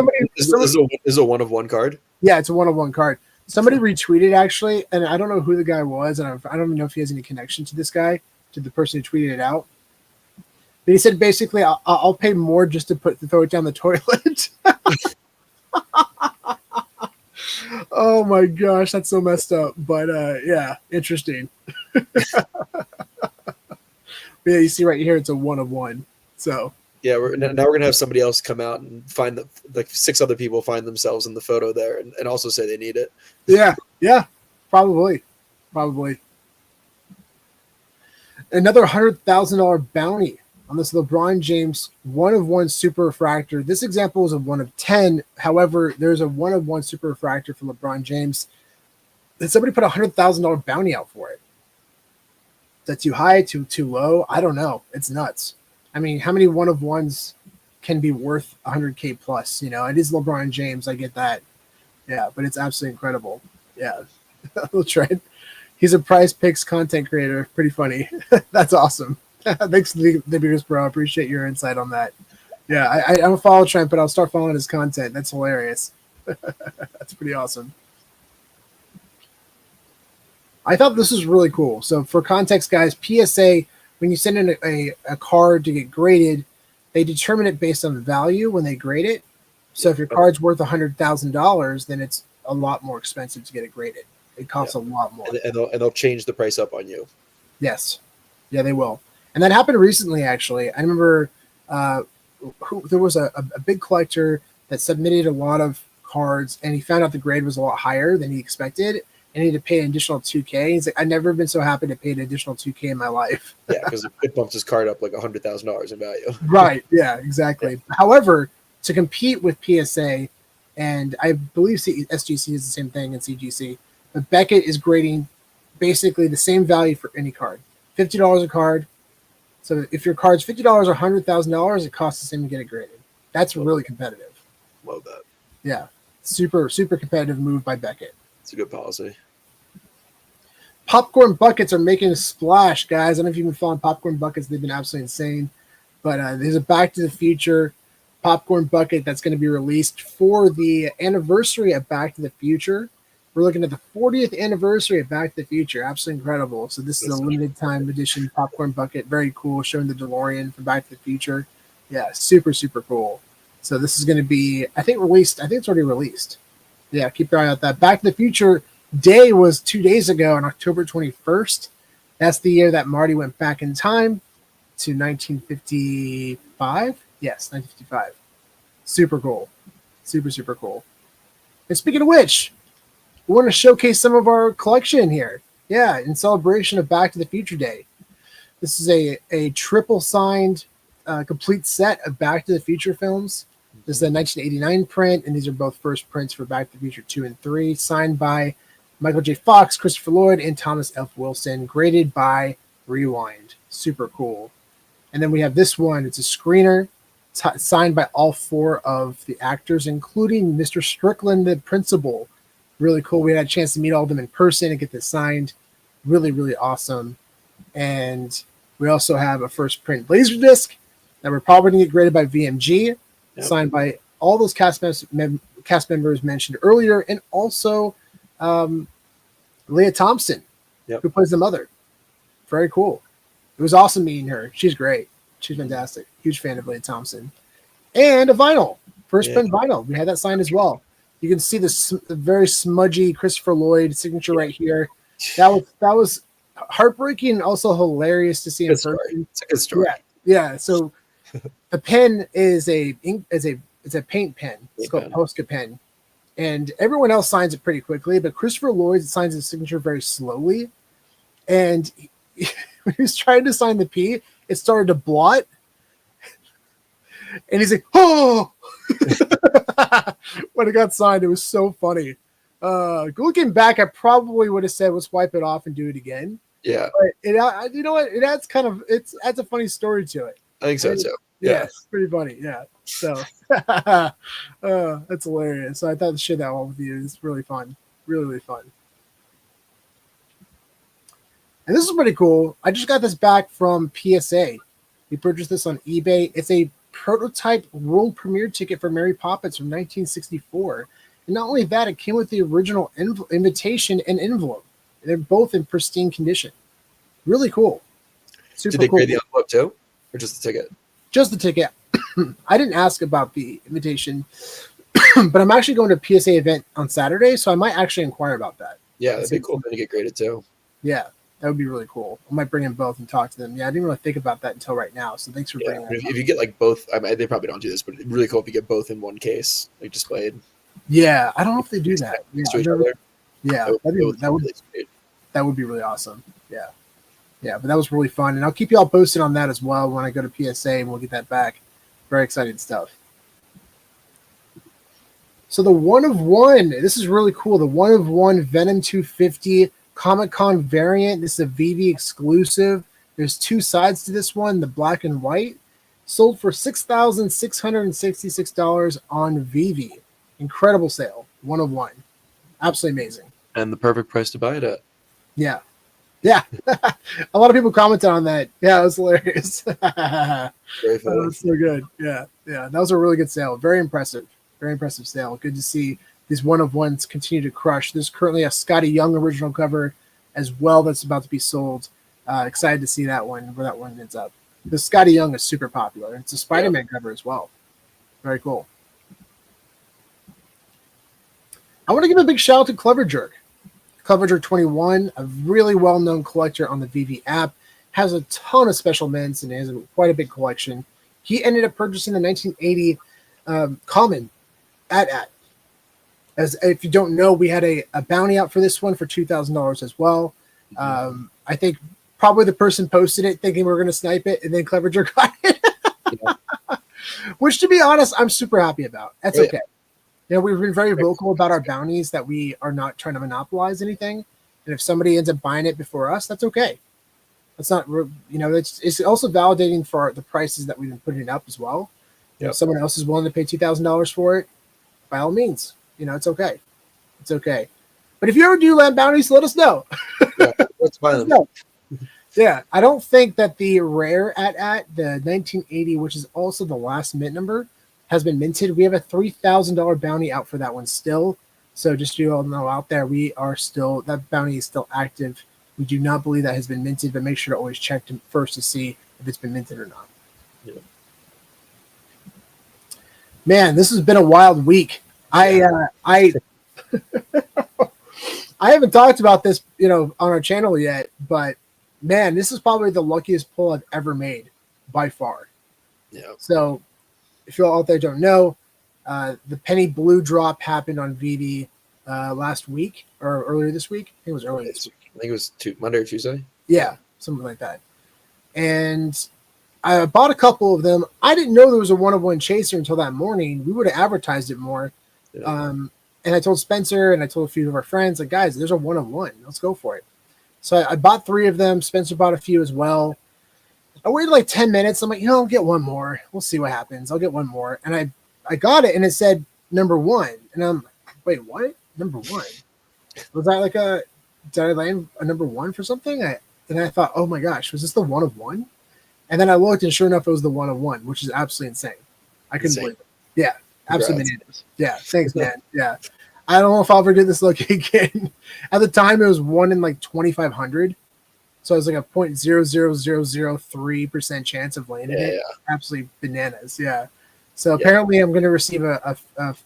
is a 1 of 1 card. Yeah, it's a 1 of 1 card. Somebody retweeted actually, and I don't know who the guy was, and I don't even know if he has any connection to this guy, to the person who tweeted it out. He said basically, I'll pay more just to throw it down the toilet. Oh my gosh, that's so messed up. But yeah, interesting. Yeah, you see right here, it's a 1 of 1. So yeah, now we're gonna have somebody else come out and find like 6 other people find themselves in the photo there, and also say they need it. Yeah, probably. Another $100,000 bounty on this LeBron James 1 of 1 super refractor. This example is a 1 of 10. However, there's a 1 of 1 super refractor for LeBron James. Did somebody put a $100,000 bounty out for it? Is that too high, too low? I don't know. It's nuts. I mean, how many 1 of 1s can be worth 100K plus? You know, it is LeBron James. I get that. Yeah, but it's absolutely incredible. Yeah, we'll try it. He's a Prize Picks content creator. Pretty funny. That's awesome. Thanks, the biggest bro. I appreciate your insight on that. Yeah, I don't follow Trent, but I'll start following his content. That's hilarious. That's pretty awesome. I thought this was really cool. So for context, guys, PSA, when you send in a card to get graded, they determine it based on the value when they grade it. So if your card's worth $100,000, then it's a lot more expensive to get it graded. It costs a lot more. And they'll change the price up on you. Yes. Yeah, they will. And that happened recently, actually. I remember there was a big collector that submitted a lot of cards, and he found out the grade was a lot higher than he expected, and he had to pay an additional $2K. He's like, I've never been so happy to pay an additional $2K in my life. Yeah, because it bumps his card up like $100,000 in value. Right. Yeah, exactly. Yeah. However, to compete with PSA, and I believe SGC is the same thing in CGC, but Beckett is grading basically the same value for any card. $50 a card. So if your card's $50 or $100,000, it costs the same to get it graded. That's really competitive. Love that. Yeah. Super competitive move by Beckett. It's a good policy. Popcorn buckets are making a splash, guys. I don't know if you've been following popcorn buckets. They've been absolutely insane. But there's a Back to the Future popcorn bucket that's going to be released for the anniversary of Back to the Future. We're looking at the 40th anniversary of Back to the Future. Absolutely incredible. So this is a limited time edition popcorn bucket. Very cool, showing the DeLorean from Back to the Future. Yeah, super cool. So this is going to be, I think it's already released. Yeah, keep your eye out that. Back to the Future Day was 2 days ago on October 21st. That's the year that Marty went back in time to 1955. Yes, 1955. Super cool. Super cool. And speaking of which, we want to showcase some of our collection here. Yeah, in celebration of Back to the Future Day. This is a triple signed complete set of Back to the Future films. This is a 1989 print, and these are both first prints for Back to the Future 2 and 3, signed by Michael J. Fox, Christopher Lloyd, and Thomas F. Wilson, graded by Rewind. Super cool. And then we have this one. It's a screener signed by all 4 of the actors, including Mr. Strickland, the principal. Really cool. We had a chance to meet all of them in person and get this signed. Really awesome. And we also have a first print Laserdisc that we're probably going to get graded by VMG, signed by all those cast members mentioned earlier, and also Leah Thompson, who plays the mother. Very cool. It was awesome meeting her. She's great. She's fantastic. Huge fan of Leah Thompson. And a vinyl. First print vinyl. We had that signed as well. You can see the very smudgy Christopher Lloyd signature right here. That was heartbreaking and also hilarious to see in person. It's a good story. Yeah. So the pen is a paint pen. It's called Posca pen. And everyone else signs it pretty quickly, but Christopher Lloyd signs his signature very slowly. And when he was trying to sign the P, it started to blot. And he's like, oh! When it got signed, it was so funny. Looking back, I probably would have said, let's wipe it off and do it again. Yeah. But you know what? It adds adds a funny story to it. I think so, too. Yeah, it's pretty funny. Yeah. So that's hilarious. So I thought to share that one with you. It's really fun. Really fun. And this is pretty cool. I just got this back from PSA. We purchased this on eBay. It's a prototype world premiere ticket for Mary Poppins from 1964. And not only that, it came with the original invitation and envelope. They're both in pristine condition. Really cool. Super Did they cool. grade the envelope too? or just the ticket? Just the ticket. I didn't ask about the invitation, but I'm actually going to a PSA event on Saturday, so I might actually inquire about that. Yeah, that'd be cool to get graded too. Yeah, that would be really cool. I might bring in both and talk to them. Yeah, I didn't really think about that until right now, so thanks for bringing that up. If you get like both, I mean, they probably don't do this, but it'd really cool if you get both in one case, like displayed. Yeah, I don't know if they do that. Yeah, that would be really awesome. Yeah, but that was really fun, and I'll keep you all posted on that as well when I go to PSA, and we'll get that back. Very exciting stuff. So the 1 of 1, this is really cool. The 1 of 1 Venom 250 Comic-Con variant. This is a VeVe exclusive. There's 2 sides to this one, the black and white. Sold for $6,666 on VeVe. Incredible sale. 1 of 1. Absolutely amazing. And the perfect price to buy it at. Yeah. A lot of people commented on that. Yeah, it was hilarious. Very funny. That was so good. Yeah. That was a really good sale. Very impressive sale. Good to see these 1 of 1s continue to crush. There's currently a Scotty Young original cover as well that's about to be sold. Excited to see that one, where that one ends up. The Scotty Young is super popular. It's a Spider-Man cover as well. Very cool. I want to give a big shout out to Clever Jerk. Clever Jerk 21, a really well-known collector on the VeVe app, has a ton of special mints and has quite a big collection. He ended up purchasing the 1980 common at. As if you don't know, we had a bounty out for this one for $2,000 as well. I think probably the person posted it thinking we were going to snipe it, and then Clever Jerk got it. Which, to be honest, I'm super happy about. That's okay. You know, we've been very vocal about our bounties that we are not trying to monopolize anything. And if somebody ends up buying it before us, that's okay. That's not, it's also validating for the prices that we've been putting up as well. If someone else is willing to pay $2,000 for it, by all means, it's okay. It's okay. But if you ever do land bounties, let us know. Let's buy them. Yeah, I don't think that the rare at the 1980, which is also the last mint number, has been minted. We have a $3,000 bounty out for that one still. So just so you all know out there, that bounty is still active. We do not believe that has been minted, but make sure to always check first to see if it's been minted or not. Yeah. Man, this has been a wild week. I haven't talked about this, on our channel yet, but man, this is probably the luckiest pull I've ever made by far. Yeah. So if you all out there don't know, the penny blue drop happened on VeVe last week or earlier this week. I think it was earlier this week. I think it was Monday or Tuesday. Yeah, something like that. And I bought a couple of them. I didn't know there was a 1 of 1 chaser until that morning. We would have advertised it more. Yeah. And I told Spencer and I told a few of our friends, like, guys, there's a 1 of 1. Let's go for it. So I bought 3 of them. Spencer bought a few as well. I waited like 10 minutes. I'm like, I'll get one more. We'll see what happens. I'll get one more. And I got it, and it said number 1. And I'm like, wait, what? Number 1? Was that did I land a number 1 for something? And I thought, oh my gosh, was this the 1 of 1? And then I looked, and sure enough, it was the 1 of 1, which is absolutely insane. I couldn't believe it. Yeah, absolutely bananas. Yeah, thanks, man. Yeah. I don't know if I'll ever get this lucky again. At the time, it was 1 in like 2,500. So it was like a 0.00003% chance of landing it. Yeah. Absolutely bananas. Yeah. So apparently I'm going to receive a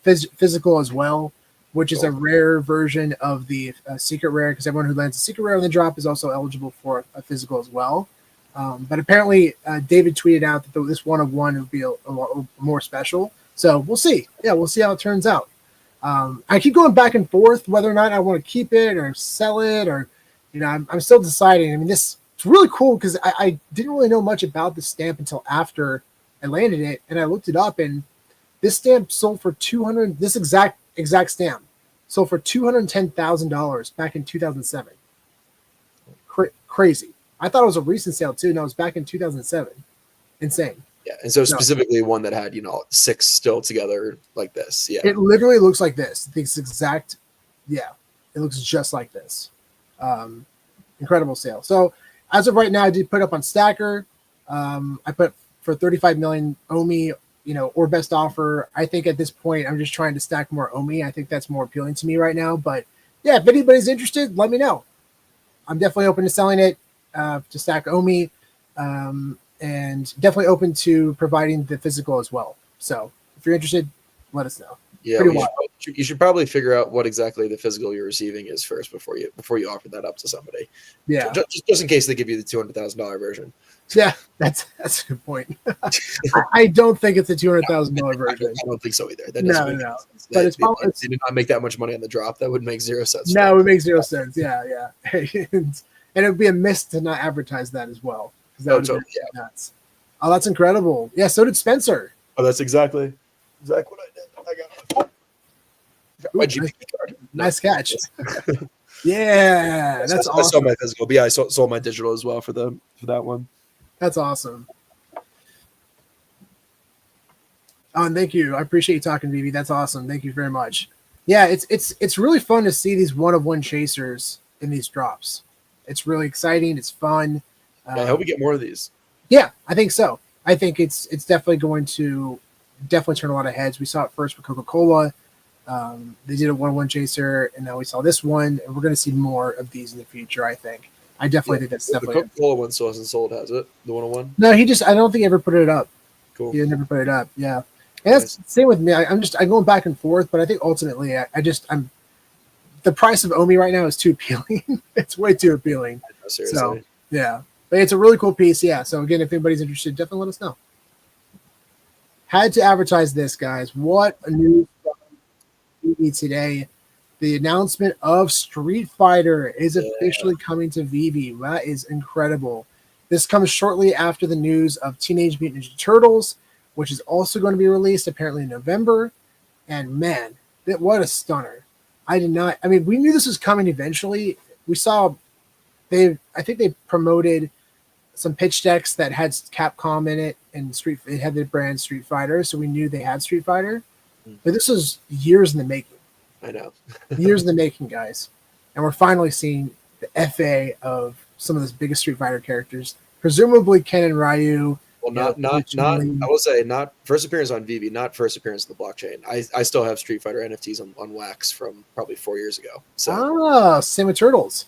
physical as well, which is a rare version of the secret rare, because everyone who lands a secret rare on the drop is also eligible for a physical as well. But apparently David tweeted out that this 1 of 1 would be a lot more special. So we'll see. Yeah, we'll see how it turns out. I keep going back and forth whether or not I want to keep it or sell it, or I'm still deciding. I mean, it's really cool because I didn't really know much about the stamp until after I landed it, and I looked it up, and this stamp sold for $200. This exact stamp sold for $210,000 back in 2007. Crazy. I thought it was a recent sale too. No, it was back in 2007. Insane. Yeah, and so specifically one that had 6 still together like this. Yeah, it literally looks like this. This exact. Yeah, it looks just like this. Incredible sale. So as of right now, I did put up on Stacker. I put for 35 million OMI, or best offer. I think at this point, I'm just trying to stack more OMI. I think that's more appealing to me right now. But yeah, if anybody's interested, let me know. I'm definitely open to selling it to stack OMI. and definitely open to providing the physical as well. So if you're interested, let us know. Yeah, Pretty you should probably figure out what exactly the physical you're receiving is first before you offer that up to somebody. Yeah, just in case they give you the $200,000 version. Yeah, that's a good point. I don't think it's a $200,000 version. I don't think so either. That No, make no. sense. But it's they did not make that much money on the drop. That would make zero sense. No, it makes zero sense. Yeah. And it would be a miss to not advertise that as well. That totally. Nuts. Oh, that's incredible. Yeah, so did Spencer. Oh, that's exactly what I did. I got my GP card. Nice catch. Yeah, that's awesome. I sold my physical, but yeah, I sold my digital as well for that one. That's awesome. Oh, and thank you. I appreciate you talking, VeVe. That's awesome. Thank you very much. Yeah, it's really fun to see these one-of-one chasers in these drops. It's really exciting. It's fun. Yeah, I hope we get more of these. Yeah, I think so. I think it's definitely going to turn a lot of heads. We saw it first with Coca-Cola. They did a one-on-one chaser, and now we saw this one, and we're going to see more of these in the future. I think. I definitely think that's definitely. The Coca-Cola one still hasn't sold, has it? The 101? No, I don't think he ever put it up. Cool. He never put it up. Yeah, and that's the same with me. I'm going back and forth, but I think ultimately, I'm the price of Omi right now is too appealing. It's way too appealing. No, seriously. So yeah, but it's a really cool piece. Yeah. So again, if anybody's interested, definitely let us know. Had to advertise this, guys. What a news today. The announcement of Street Fighter is officially coming to VeVe. That is incredible. This comes shortly after the news of Teenage Mutant Ninja Turtles, which is also going to be released apparently in November. And man, what a stunner. We knew this was coming eventually. We saw I think they promoted some pitch decks that had Capcom in it, and it had the brand Street Fighter, so we knew they had Street Fighter. But this was years in the making. I know. Years in the making, guys. And we're finally seeing the FA of some of the biggest Street Fighter characters, presumably Ken and Ryu. Well, not. I will say not first appearance on VeVe, not first appearance on the blockchain. I still have Street Fighter NFTs on Wax from probably 4 years ago. So same with Turtles.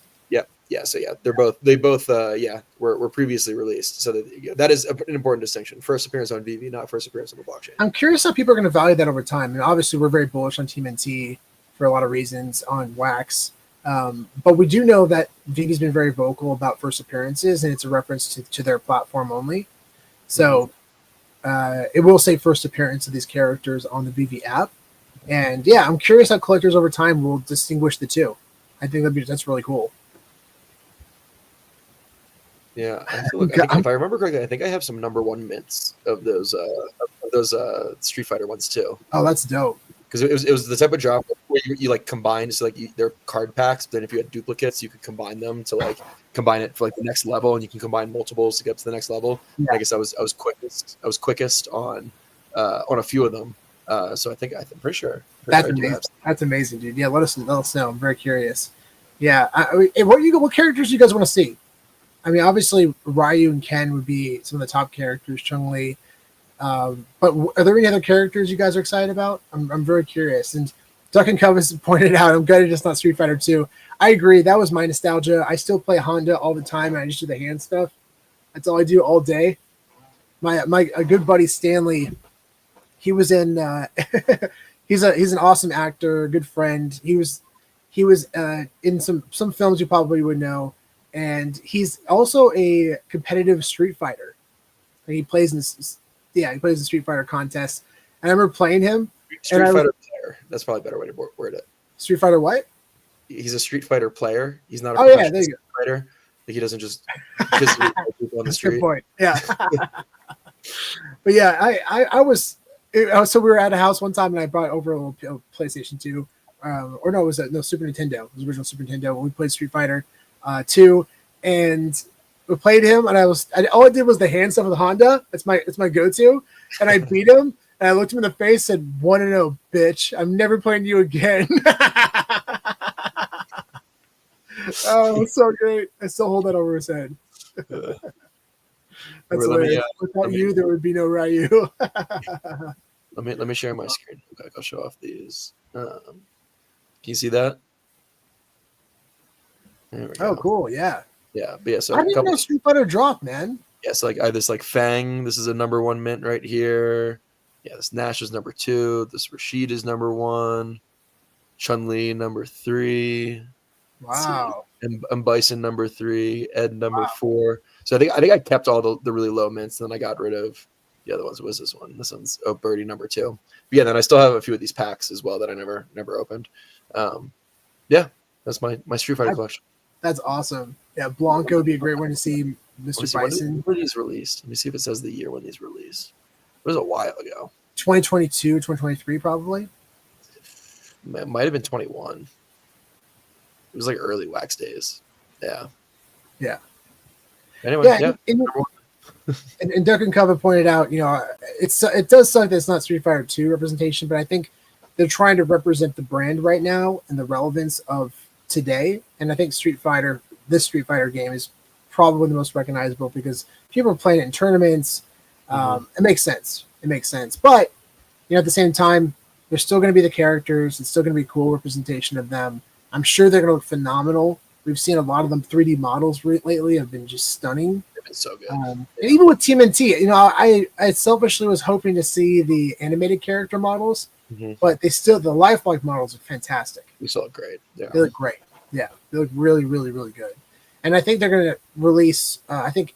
Yeah. So yeah, they both were previously released. So that is an important distinction. First appearance on VeVe, not first appearance on the blockchain. I'm curious how people are going to value that over time. And obviously, we're very bullish on Team NT for a lot of reasons on Wax. But we do know that VeVe's been very vocal about first appearances, and it's a reference to their platform only. So it will say first appearance of these characters on the VeVe app. And yeah, I'm curious how collectors over time will distinguish the two. I think that's really cool. Yeah, if I remember correctly, I think I have some #1 mints of those Street Fighter ones too. Oh, that's dope. Because it was the type of drop where you like combine, so like they're card packs. But then if you had duplicates, you could combine them to like combine it for like the next level, and you can combine multiples to get to the next level. Yeah. I guess I was quickest on a few of them. So I'm pretty sure. That's amazing. That's amazing, dude. Yeah, let us know. I'm very curious. Yeah, what characters do you guys want to see? I mean, obviously Ryu and Ken would be some of the top characters. Chun-Li. But are there any other characters you guys are excited about? I'm very curious. And Duck and Covers pointed out, I'm gutted it's not Street Fighter 2. I agree. That was my nostalgia. I still play Honda all the time, and I just do the hand stuff. That's all I do all day. My good buddy Stanley, he was in. He's an awesome actor, good friend. He was in some films you probably would know, and he's also a competitive Street Fighter. And he plays in the Street Fighter contest. And I remember playing him. Street Fighter player. That's probably a better way to word it. Street Fighter what? He's a Street Fighter player. He's not a professional Street Fighter. Like he doesn't just piss people on the street. Good point. Yeah. But yeah, I was so we were at a house one time and I brought over a little PlayStation 2. Or no, it was Super Nintendo. It was original Super Nintendo when we played Street Fighter 2, and we played him, and all I did was the hand stuff with Honda. It's my go-to, and I beat him, and I looked him in the face and said, 1-0, bitch. I'm never playing you again. Oh, it's so great. I still hold that over his head. That's hilarious. Without you, there would be no Ryu. Let me share my screen. Okay, I'll show off these. Can you see that? There we go. Oh, cool. Yeah. Yeah, but yeah. So I didn't know Street Fighter dropped, man. Yeah, so like I have this like Fang. This is a number 1 mint right here. Yeah, this Nash is number 2. This Rashid is number 1. Chun-Li number 3. Let's see. Wow. And Bison number 3. Ed number 4. So I think I kept all the really low mints, and then I got rid of the other ones. What was this one? This one's Birdie number 2. But yeah, then I still have a few of these packs as well that I never opened. Yeah, that's my Street Fighter collection. That's awesome. Yeah, Blanco would be a great one to see. Mr. Bison. When were these released? Let me see if it says the year when these released. It was a while ago. 2022, 2023, probably. It might have been 21. It was like early Wax days. Yeah. Yeah. Anyway, yeah. And Duncan Cova pointed out, you know, it does suck that it's not Street Fighter 2 representation, but I think they're trying to represent the brand right now and the relevance of today. And I think this Street Fighter game is probably the most recognizable because people are playing it in tournaments. It makes sense. But, you know, at the same time, they're still going to be the characters. It's still going to be a cool representation of them. I'm sure they're going to look phenomenal. We've seen a lot of them 3D models lately have been just stunning. They've been so good. And even with TMNT, you know, I selfishly was hoping to see the animated character models, but the lifelike models are fantastic. We saw it great. Yeah. They look great. Yeah, they look really, really, really good. And I think they're going to release. I think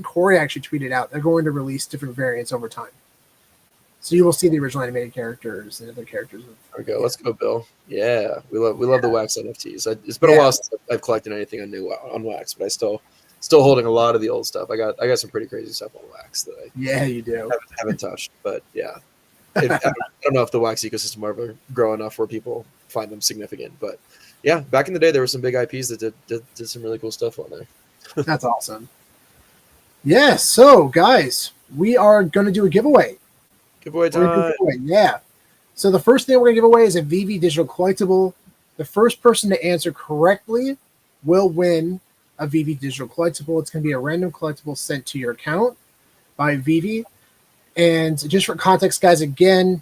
Corey actually tweeted out they're going to release different variants over time. So you will see the original animated characters and other characters. There we go. Let's go, Bill. Yeah, we love the Wax NFTs. It's been a while since I've collected anything on Wax, but I still holding a lot of the old stuff. I got some pretty crazy stuff on Wax that I you do haven't touched. But yeah, I don't know if the Wax ecosystem will ever grow enough where people find them significant. But yeah, back in the day, there were some big IPs that did some really cool stuff on there. That's awesome. Yeah. So guys, we are going to do a giveaway. Giveaway time. Yeah. So the first thing we're going to give away is a VeVe digital collectible. The first person to answer correctly will win a VeVe digital collectible. It's going to be a random collectible sent to your account by VeVe. And just for context, guys, again,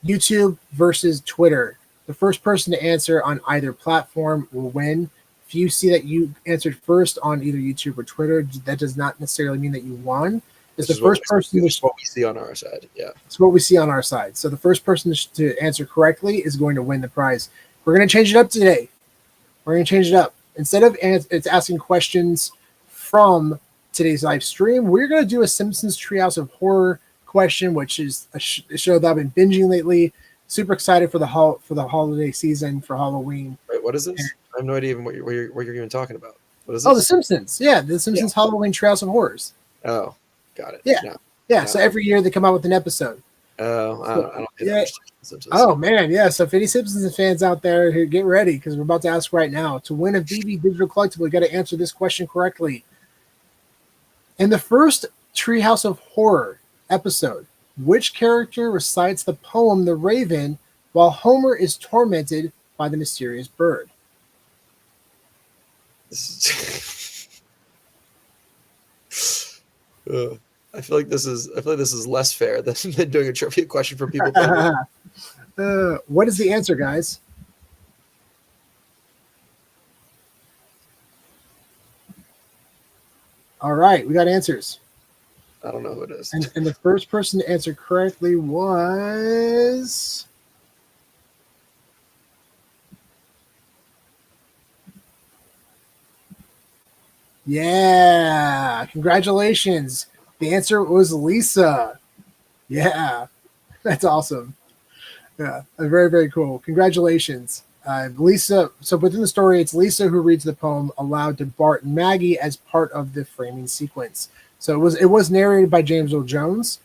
YouTube versus Twitter. The first person to answer on either platform will win. If you see that you answered first on either YouTube or Twitter, that does not necessarily mean that you won. It's the first person. That's what we see on our side. Yeah, it's what we see on our side. So the first person to answer correctly is going to win the prize. We're going to change it up today. Instead of it's asking questions from today's live stream, we're going to do a Simpsons Treehouse of Horror question, which is a show that I've been binging lately. Super excited for the holiday season for Halloween. Right, what is this? I have no idea even what you're even talking about. What is this? Oh, The Simpsons. Yeah, The Simpsons Halloween Treehouse of Horrors. Oh, got it. Yeah. So every year they come out with an episode. Oh, I don't The Simpsons. Oh man, yeah. So if any Simpsons fans out there, get ready because we're about to ask right now. To win a VeVe digital collectible, you got to answer this question correctly. In the first Treehouse of Horror episode, which character recites the poem The Raven while Homer is tormented by the mysterious bird? I feel like this is less fair than doing a trivia question for people. What is the answer, guys? All right, we got answers. I don't know who it is. And the first person to answer correctly was... Yeah, congratulations. The answer was Lisa. Yeah, that's awesome. Yeah, very, very cool. Congratulations. Lisa, so within the story, it's Lisa who reads the poem aloud to Bart and Maggie as part of the framing sequence. So it was narrated by James Earl Jones,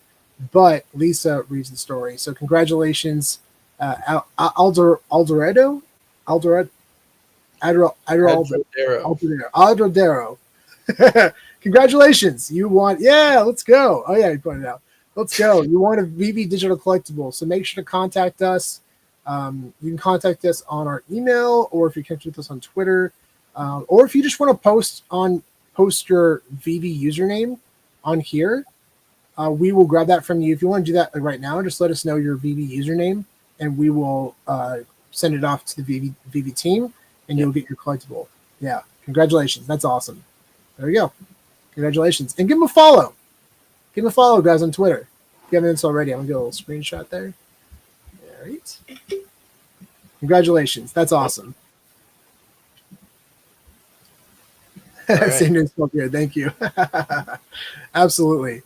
but Lisa reads the story. So congratulations, Aldoredo. Congratulations, you won. Yeah, let's go. Oh yeah, you pointed out. Let's go. You won a VeVe digital collectible. So make sure to contact us. You can contact us on our email, or if you connect with us on Twitter, or if you just want to post your VeVe username on here, we will grab that from you. If you want to do that right now, just let us know your VeVe username, and we will send it off to the VeVe team, and you'll get your collectible. Yeah, congratulations. That's awesome. There you go. Congratulations. And give him a follow. Give him a follow, guys, on Twitter. If you haven't done this already, I'm going to get a little screenshot there. All right. Congratulations. That's awesome. Right. Same name spelled here. Thank you. Absolutely.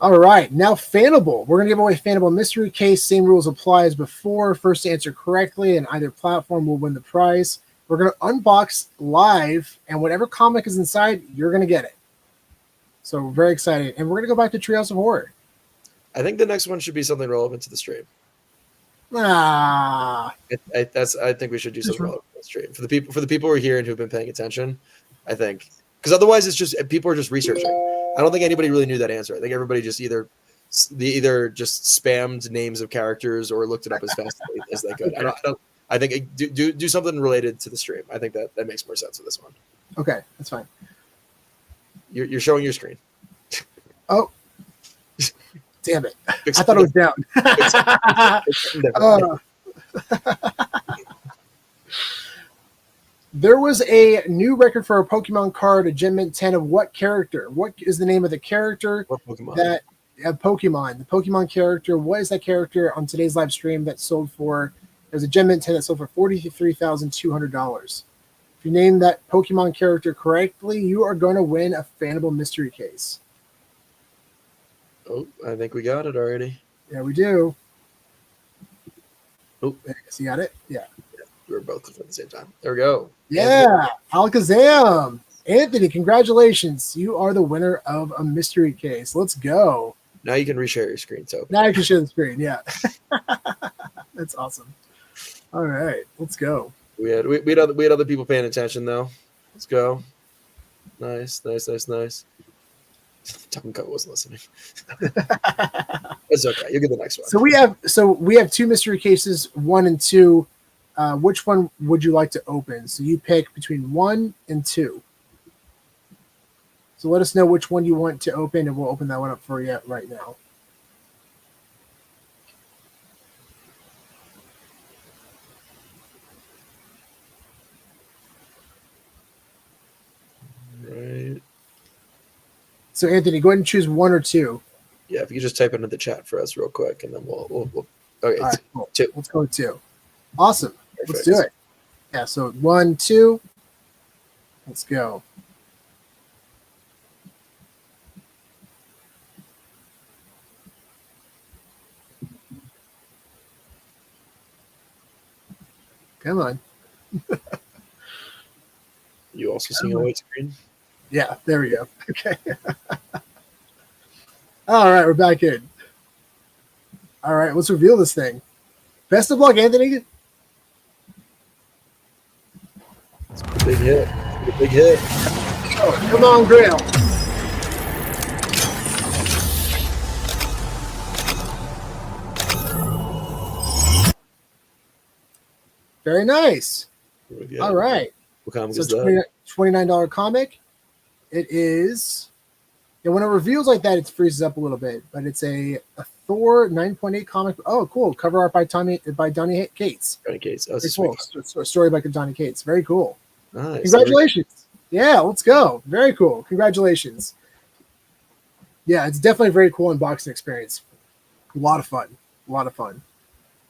All right. Now, Fanable. We're going to give away Fanable mystery case. Same rules apply as before. First to answer correctly in either platform will win the prize. We're going to unbox live, and whatever comic is inside, you're going to get it. So we're very excited. And we're going to go back to Treehouse of Horror. I think the next one should be something relevant to the stream. Ah. I think we should do something relevant to the stream. For the people who are here and who've been paying attention, I think. Because otherwise it's just people are just researching. I don't think anybody really knew that answer. I think everybody just either just spammed names of characters or looked it up as fast as they could. I think do something related to the stream. I think that makes more sense with this one. Okay, that's fine. You're showing your screen. Oh, damn it! I thought it was down. There was a new record for a Pokemon card, a Gem Mint 10 of what character? What is the name of the character? What Pokemon? That Pokemon. The Pokemon character. What is that character on today's live stream that sold for? There's a Gem Mint 10 that sold for $43,200. If you name that Pokemon character correctly, you are going to win a Fanable mystery case. Oh, I think we got it already. Yeah, we do. Oh, you got it? Yeah. We were both clicking at the same time. There we go. Yeah, Alakazam. Anthony, congratulations. You are the winner of a mystery case. Let's go. Now you can reshare your screen. So now you can share the screen. Yeah. That's awesome. All right, let's go. We had other people paying attention though. Let's go. Nice. Taco wasn't listening. It's okay. You'll get the next one. So we have two mystery cases, 1 and 2. Which one would you like to open? So you pick between 1 and 2. So let us know which one you want to open, and we'll open that one up for you right now. Right. So Anthony, go ahead and choose 1 or 2. Yeah, if you could just type into the chat for us real quick, and then we'll okay. All right, cool. 2. Let's go with 2. Awesome. Perfect. Let's do it. Yeah, so 1, 2. Let's go. Come on. You also seeing a white screen? Yeah, there we go. Okay. All right, we're back in. All right, let's reveal this thing. Best of luck, Anthony. It's a big hit. It's a big hit. Oh, come on, Grail. Very nice. All right. What comic So is that? $29 comic. It is. And when it reveals like that, it freezes up a little bit. But it's a Thor 9.8 comic. Oh, cool. Cover art by Donny Cates. Donny Cates. Oh, very cool. So a story by Donny Cates. Very cool. Nice. Congratulations. Yeah, let's go. Very cool. Congratulations. Yeah, it's definitely a very cool unboxing experience. A lot of fun. A lot of fun.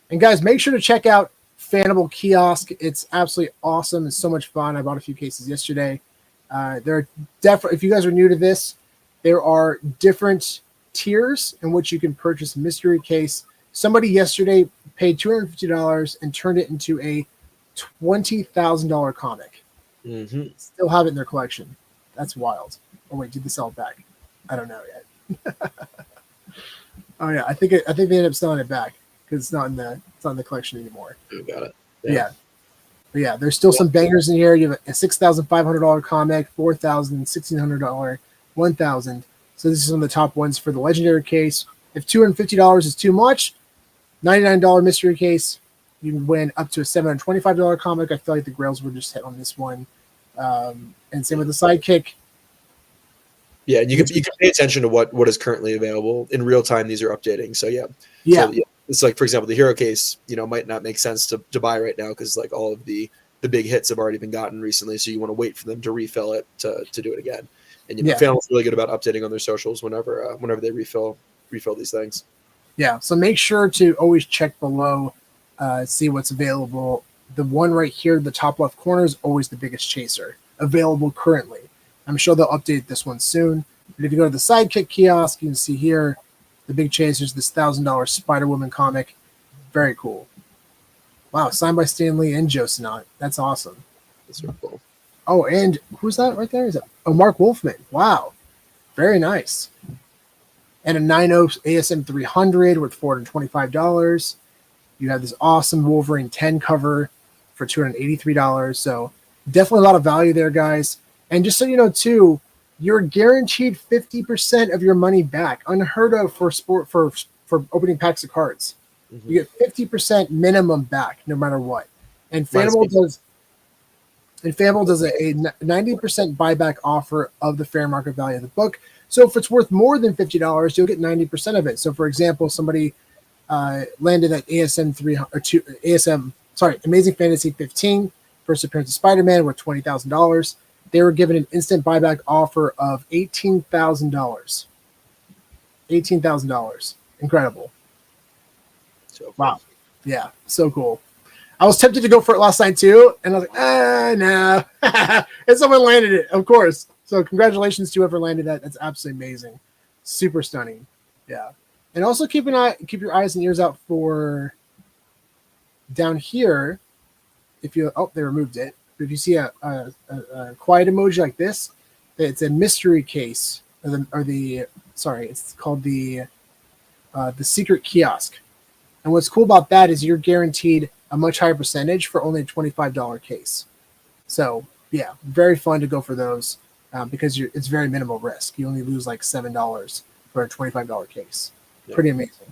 And guys, make sure to check out Fanable Kiosk. It's absolutely awesome. It's so much fun. I bought a few cases yesterday. There are definitely, if you guys are new to this, there are different tiers in which you can purchase a mystery case. Somebody yesterday paid $250 and turned it into a $20,000 comic. Mm-hmm. Still have it in their collection. That's wild. Oh wait, did they sell it back? I don't know yet. Oh yeah, I think they ended up selling it back because it's not in the collection anymore. You got it. Yeah. But yeah, there's still some bangers in here. You have a $6,500 comic, $4,000, $1,600, $1,000. So this is some of the top ones for the legendary case. If $250 is too much, $99 mystery case, you can win up to a $725 comic. I feel like the grails were just hit on this one. And same with the sidekick. Yeah, you can pay attention to what is currently available in real time. These are updating. So yeah. So, it's like, for example, the hero case, might not make sense to buy right now because like all of the big hits have already been gotten recently. So you want to wait for them to refill it to do it again. And Fanable's really good about updating on their socials whenever they refill these things. Yeah, so make sure to always check below, see what's available. The one right here, the top left corner, is always the biggest chaser available currently. I'm sure they'll update this one soon. But if you go to the Sidekick kiosk, you can see here the big chasers, this $1,000 Spider-Woman comic. Very cool. Wow, signed by Stan Lee and Joe Sinott. That's awesome. That's really cool. Oh, and who's that right there? Is that Mark Wolfman? Wow, very nice. And a 9.0 ASM 300 worth $425. You have this awesome Wolverine 10 cover for $283. So definitely a lot of value there, guys. And just so you know, too, you're guaranteed 50% of your money back. Unheard of for opening packs of cards. Mm-hmm. You get 50% minimum back, no matter what. And Fanable does a 90% buyback offer of the fair market value of the book. So if it's worth more than $50, you'll get 90% of it. So, for example, somebody landed at Amazing Fantasy 15, first appearance of Spider-Man, worth $20,000. They were given an instant buyback offer of $18,000. $18,000. Incredible. So cool. Wow. Yeah, so cool. I was tempted to go for it last night too, and I was like, no. And someone landed it, of course. So congratulations to whoever landed that. That's absolutely amazing. Super stunning. Yeah. And also keep your eyes and ears out for down here. If you they removed it. But if you see a quiet emoji like this, it's a mystery case it's called the secret kiosk. And what's cool about that is you're guaranteed a much higher percentage for only a $25 case. So yeah, very fun to go for those because it's very minimal risk. You only lose like $7 for a $25 case. Yeah. Pretty amazing.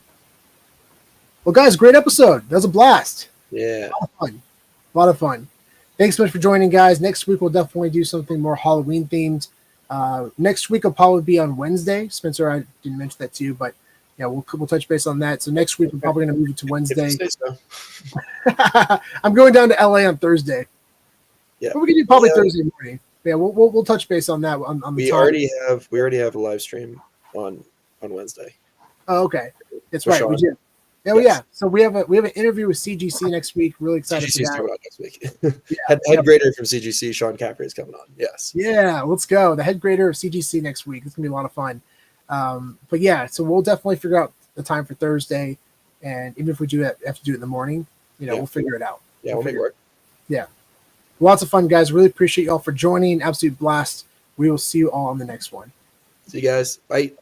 Well, guys, great episode. That was a blast. Yeah. A lot of fun. Thanks so much for joining, guys. Next week, we'll definitely do something more Halloween themed. Next week will probably be on Wednesday. Spencer, I didn't mention that to you, but yeah, we'll touch base on that. So next week, we're probably going to move it to Wednesday. So. I'm going down to LA on Thursday. Yeah, but we can do probably Thursday morning. Yeah, we'll touch base on that. On the we already have a live stream on Wednesday. Oh, okay, that's right. Sean. We do. Oh yeah. So we have an interview with CGC next week. Really excited for that. Coming on next week. Head grader from CGC, Sean Caffrey, is coming on. Yes. Yeah, let's go. The head grader of CGC next week. It's gonna be a lot of fun. But yeah, so we'll definitely figure out the time for Thursday, and even if we have to do it in the morning, we'll figure it out. Yeah, we'll make it work. Yeah, lots of fun, guys. Really appreciate y'all for joining. Absolute blast. We will see you all on the next one. See you guys. Bye.